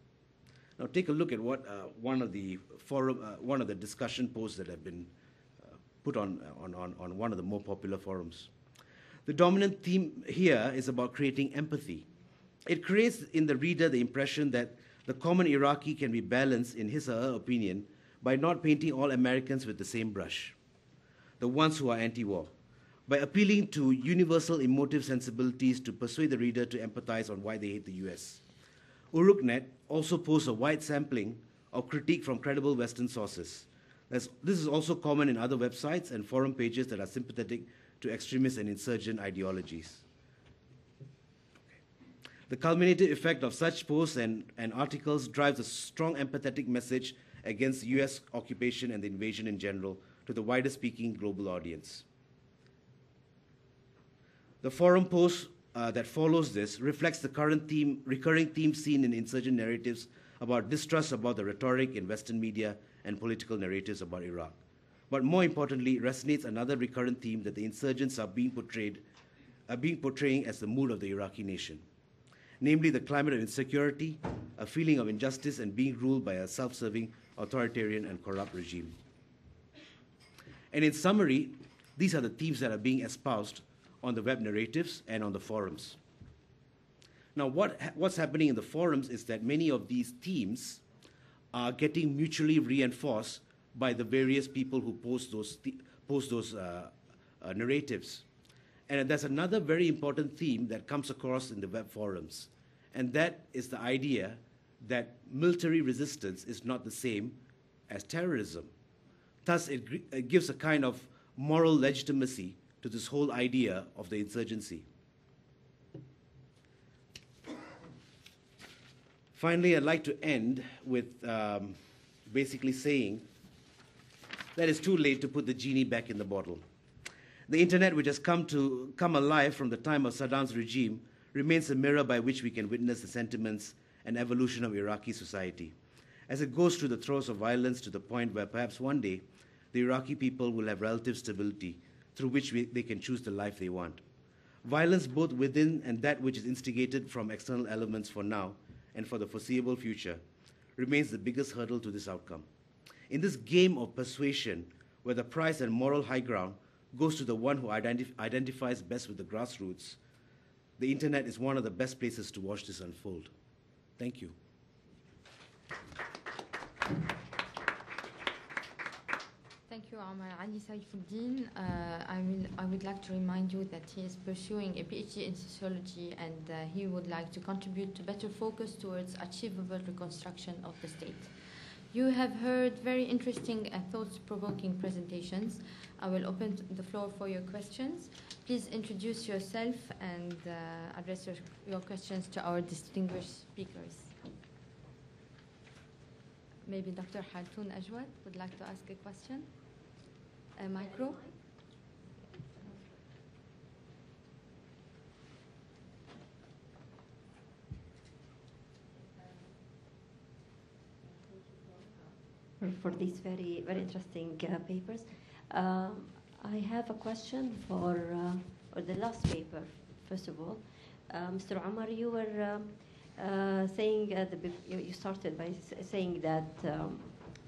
F: Now, take a look at what one of the discussion posts that have been put on one of the more popular forums. The dominant theme here is about creating empathy. It creates in the reader the impression that the common Iraqi can be balanced in his or her opinion by not painting all Americans with the same brush, the ones who are anti-war, by appealing to universal emotive sensibilities to persuade the reader to empathize on why they hate the US. Uruknet also posts a wide sampling of critique from credible Western sources. This is also common in other websites and forum pages that are sympathetic to extremist and insurgent ideologies. The culminative effect of such posts and articles drives a strong empathetic message against US occupation and the invasion in general to the wider-speaking global audience. The forum post that follows this reflects the recurring theme seen in insurgent narratives about distrust about the rhetoric in Western media and political narratives about Iraq. But more importantly, resonates another recurrent theme that the insurgents are portraying as the mood of the Iraqi nation, namely the climate of insecurity, a feeling of injustice, and being ruled by a self-serving, authoritarian, and corrupt regime. And in summary, these are the themes that are being espoused on the web narratives and on the forums. Now, what's happening in the forums is that many of these themes are getting mutually reinforced by the various people who post those narratives. And there's another very important theme that comes across in the web forums, And that is the idea that military resistance is not the same as terrorism. Thus, it gives a kind of moral legitimacy to this whole idea of the insurgency. Finally, I'd like to end with basically saying that it's too late to put the genie back in the bottle. The internet, which has come alive from the time of Saddam's regime, remains a mirror by which we can witness the sentiments and evolution of Iraqi society, as it goes through the throes of violence to the point where perhaps one day the Iraqi people will have relative stability through which they can choose the life they want. Violence both within and that which is instigated from external elements for now and for the foreseeable future remains the biggest hurdle to this outcome. In this game of persuasion, where the prize and moral high ground goes to the one who identifies best with the grassroots, the internet is one of the best places to watch this unfold. Thank you.
B: Thank you, Omar Ali Saifuddin. I would like to remind you that he is pursuing a PhD in sociology, and he would like to contribute to better focus towards achievable reconstruction of the state. You have heard very interesting and thought-provoking presentations. I will open the floor for your questions. Please introduce yourself and address your questions to our distinguished speakers. Maybe Dr. Haltoun Ajwad would like to ask a question. A micro.
G: For these very, very interesting papers. I have a question for the last paper, first of all. Mr. Omar, you were saying, you started by saying that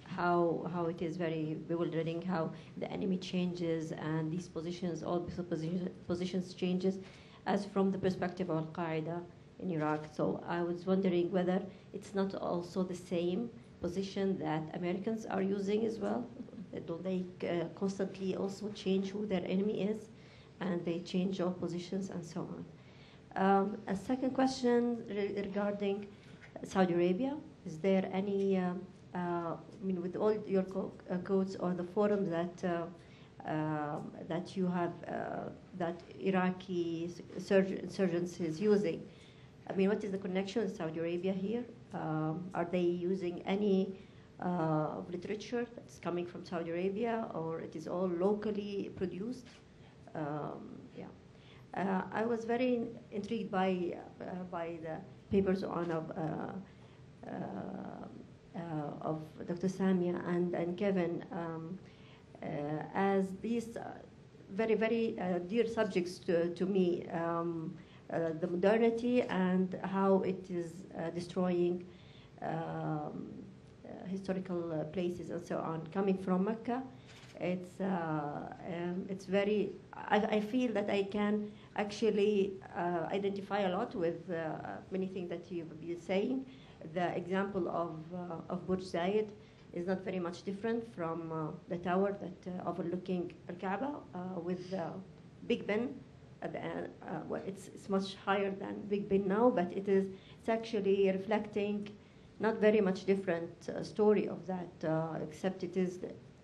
G: how it is very bewildering, how the enemy changes and these positions, all positions changes as from the perspective of Al-Qaeda in Iraq. So I was wondering whether it's not also the same position that Americans are using as well. Do they constantly also change who their enemy is, and they change all positions and so on? A second question regarding Saudi Arabia. Is there any, with all your codes or the forums that you have, that Iraqi insurgents is using, what is the connection with Saudi Arabia here? Are they using any literature that's coming from Saudi Arabia, or it is all locally produced? I was very intrigued by the papers of Dr. Samia and Kevin, as these very, very dear subjects to me. The modernity and how it is destroying historical places and so on. Coming from Mecca, it's very. I feel that I can actually identify a lot with many things that you've been saying. The example of Burj is not very much different from the tower that overlooking Al-Kaaba with Big Ben. It's much higher than Big Ben now, but it's actually reflecting not very much different story of that, except it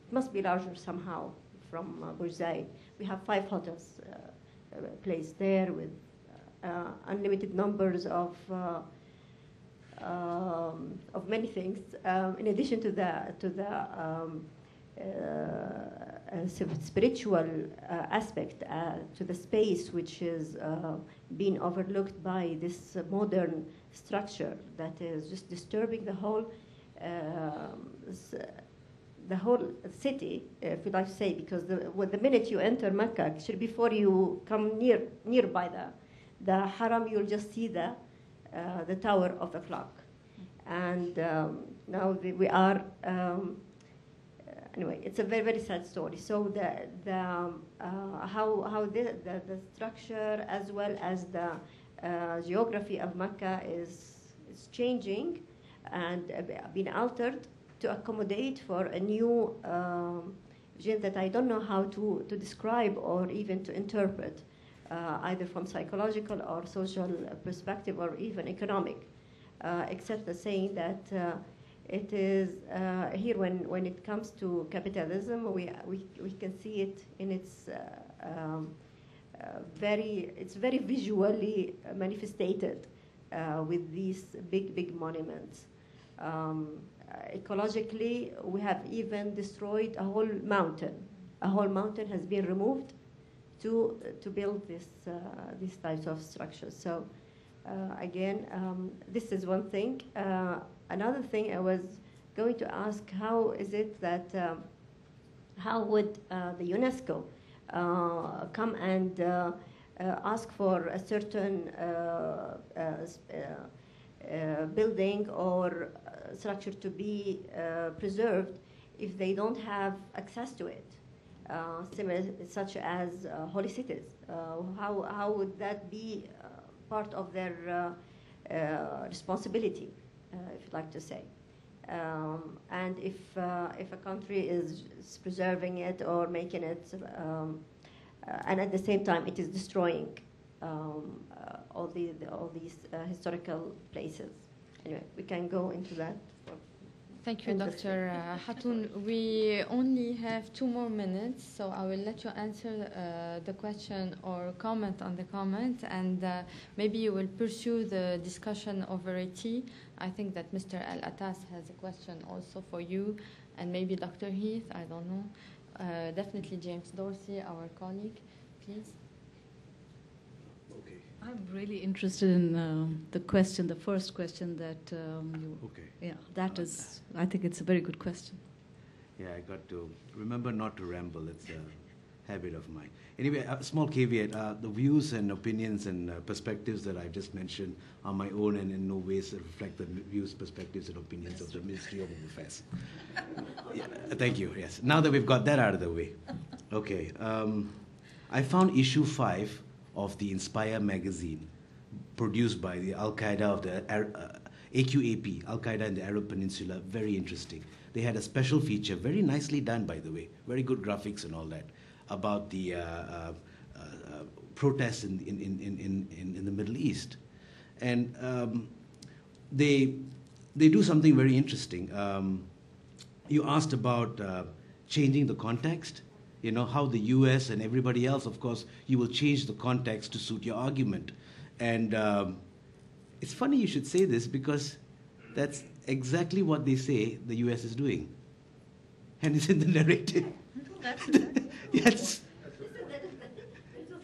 G: must be larger somehow from Burj. We have 5 hotels placed there with unlimited numbers of many things. In addition to the spiritual aspect to the space, which is being overlooked by this modern structure that is just disturbing the whole city, if you like to say, because the minute you enter Mecca, actually before you come nearby the Haram, you'll just see the tower of the clock. And now we are. Anyway, it's a very, very sad story. So how the structure as well as the geography of Mecca is changing and being altered to accommodate for a new vision that I don't know how to describe or even to interpret. either from psychological or social perspective or even economic, except the saying that it is here when it comes to capitalism, we can see it in its it's very visually manifested with these big monuments. Ecologically, we have even destroyed a whole mountain. A whole mountain has been removed to build these types of structures. So again, this is one thing. Another thing I was going to ask, how is it that, how would the UNESCO come and ask for a certain building or structure to be preserved if they don't have access to it? Similar, such as holy cities. How would that be part of their responsibility, if you'd like to say? And if a country is preserving it or making it, and at the same time it is destroying all these historical places. Anyway, we can go into that.
B: Thank you, Dr. Hatoun. We only have 2 more minutes, so I will let you answer the question or comment on the comment, and maybe you will pursue the discussion over a tea. I think that Mr. Al-Atas has a question also for you, and maybe Dr. Heath, I don't know. Definitely James Dorsey, our colleague, please.
D: I'm really interested in the question, the first question that yeah, that is, I think it's a very good question.
F: Yeah, I got to remember not to ramble. It's a habit of mine. Anyway, a small caveat. The views and opinions and perspectives that I just mentioned are my own and in no ways reflect the views, perspectives, and opinions of the Ministry of Home Affairs. Yeah, thank you, yes. Now that we've got that out of the way. Okay. I found issue 5 of the Inspire magazine, produced by the Al-Qaeda of the AQAP, Al-Qaeda in the Arab Peninsula, very interesting. They had a special feature, very nicely done, by the way, very good graphics and all that, about the protests in the Middle East. And they do something very interesting. You asked about changing the context. You know, how the US and everybody else, of course, you will change the context to suit your argument. And it's funny you should say this, because that's exactly what they say the US is doing. And it's in the narrative. Yes.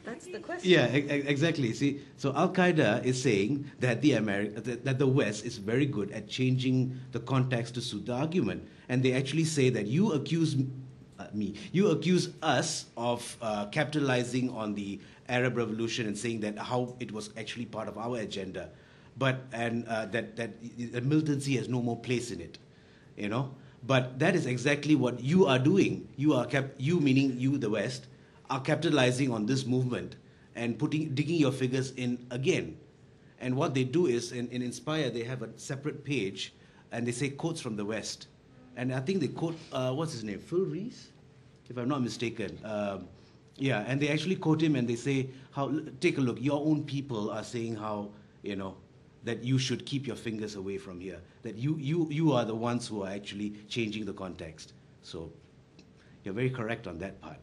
D: That's the question.
F: Yeah, exactly. See, so Al-Qaeda is saying that that the West is very good at changing the context to suit the argument. And they actually say that you accuse us of capitalizing on the Arab Revolution and saying that how it was actually part of our agenda, that militancy has no more place in it, you know. But that is exactly what you are doing. You meaning you, the West, are capitalizing on this movement and digging your figures in again. And what they do is, in Inspire, they have a separate page, and they say quotes from the West. And I think they quote, what's his name, Phil Reese, if I'm not mistaken. Yeah, and they actually quote him, and they say, take a look, your own people are saying how, you know, that you should keep your fingers away from here, that you are the ones who are actually changing the context. So you're very correct on that part.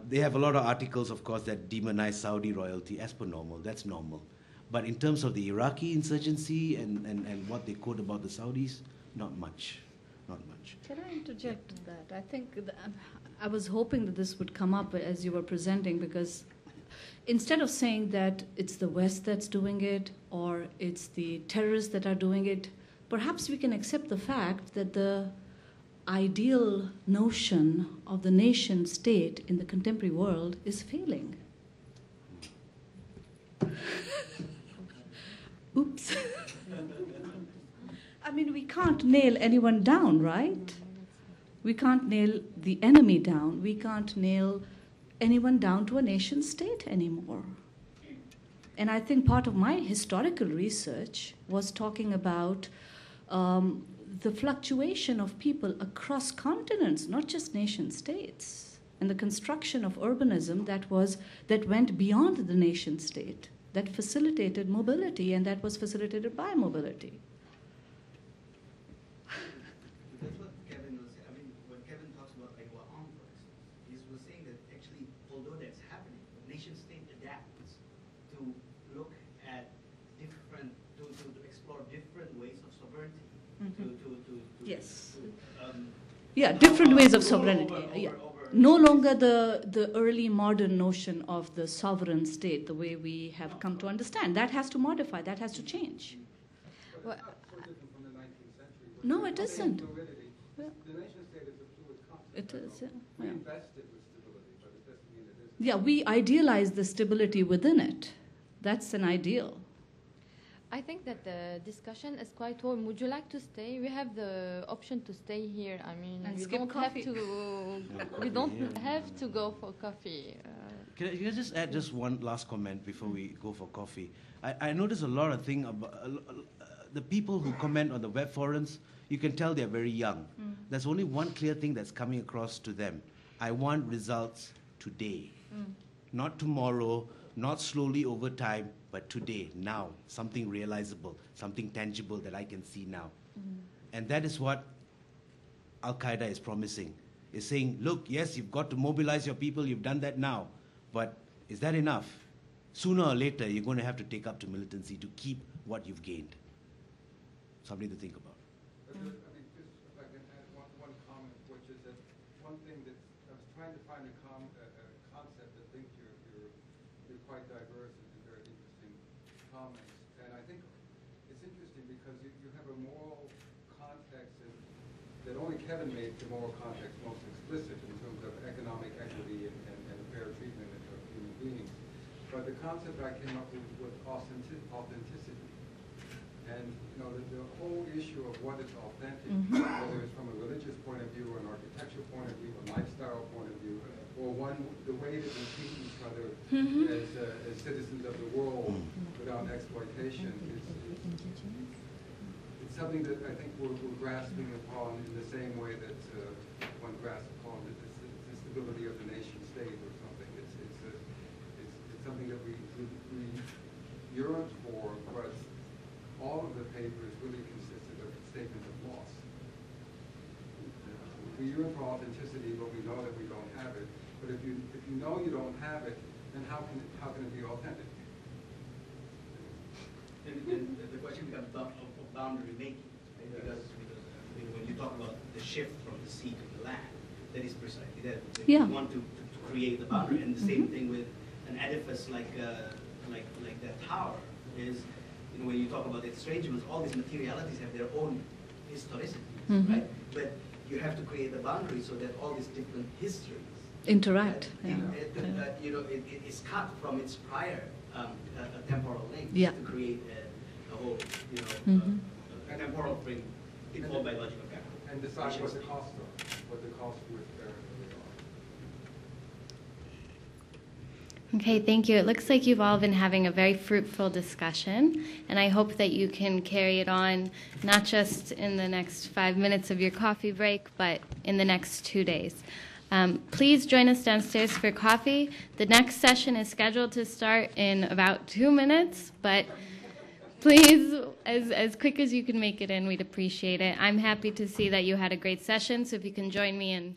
F: They have a lot of articles, of course, that demonize Saudi royalty as per normal. That's normal. But in terms of the Iraqi insurgency and what they quote about the Saudis, not much. Not much.
D: Can I interject that? I think I was hoping that this would come up as you were presenting, because instead of saying that it's the West that's doing it or it's the terrorists that are doing it, perhaps we can accept the fact that the ideal notion of the nation state in the contemporary world is failing. Oops. I mean, we can't nail anyone down, right? We can't nail the enemy down. We can't nail anyone down to a nation state anymore. And I think part of my historical research was talking about the fluctuation of people across continents, not just nation states. and the construction of urbanism that went beyond the nation state, that facilitated mobility, and that was facilitated by mobility.
H: That's what Kevin was saying. I mean, when Kevin talks about Iowa on, for instance, he was saying that actually, although that's happening, the nation state adapts to look at different, to explore different ways of sovereignty.
D: Yes. Different ways of sovereignty. No longer the early modern notion of the sovereign state, the way we have come to understand. That has to modify, that has to change.
B: Well,
D: No, it isn't.
I: The nation state is a fluid concept.
D: It is,
I: We invested with stability, but it doesn't mean it isn't.
D: Yeah, we idealize the stability within it. That's an ideal.
B: I think that the discussion is quite warm. Would you like to stay? We have the option to stay here. I mean,
D: And
B: we
D: skip
B: don't
D: coffee.
B: have to. We don't have to go for coffee.
F: Can I just add just one last comment before we go for coffee? I notice a lot of things about the people who comment on the web forums. You can tell they're very young. There's only one clear thing that's coming across to them. I want results today, not tomorrow, not slowly over time, but today, now, something realizable, something tangible that I can see now. And that is what Al-Qaeda is promising. It's saying, look, yes, you've got to mobilize your people, you've done that now, but is that enough? Sooner or later, you're going to have to take up to militancy to keep what you've gained. Something to think about.
I: I mean, just if I can add one comment, which is that one thing that I was trying to find a concept that linked you're quite diverse and very interesting comments. And I think it's interesting because you have a moral context that only Kevin made the moral context most explicit in terms of economic equity and fair treatment of human beings. But the concept I came up with authenticity. And the whole issue of what is authentic, whether it's from a religious point of view, or an architectural point of view, a lifestyle point of view, or the way that we treat each other as citizens of the world without exploitation, it's something that I think we're grasping upon in the same way that one grasps upon the stability of the nation state or something. It's something that we yearn for, but all of the papers really consisted of statements of loss. We yearn for authenticity, but we know that we don't have it. But if you know you don't have it, then how can it be authentic?
H: And the question becomes of boundary making, right? Because when you talk about the shift from the sea to the land, that is precisely that. You want to create the boundary, and the same thing with an edifice like that tower is. When you talk about extrangements, all these materialities have their own historicity, right? But you have to create the boundary so that all these different histories
D: interact.
H: It is cut from its prior temporal links to create a whole, a temporal frame informed by logical capital.
I: And decide what the costs are, what the costs would are.
A: Okay, thank you. It looks like you've all been having a very fruitful discussion, and I hope that you can carry it on not just in the next 5 minutes of your coffee break, but in the next 2 days. Please join us downstairs for coffee. The next session is scheduled to start in about 2 minutes, but please, as quick as you can make it in, we'd appreciate it. I'm happy to see that you had a great session, so if you can join me in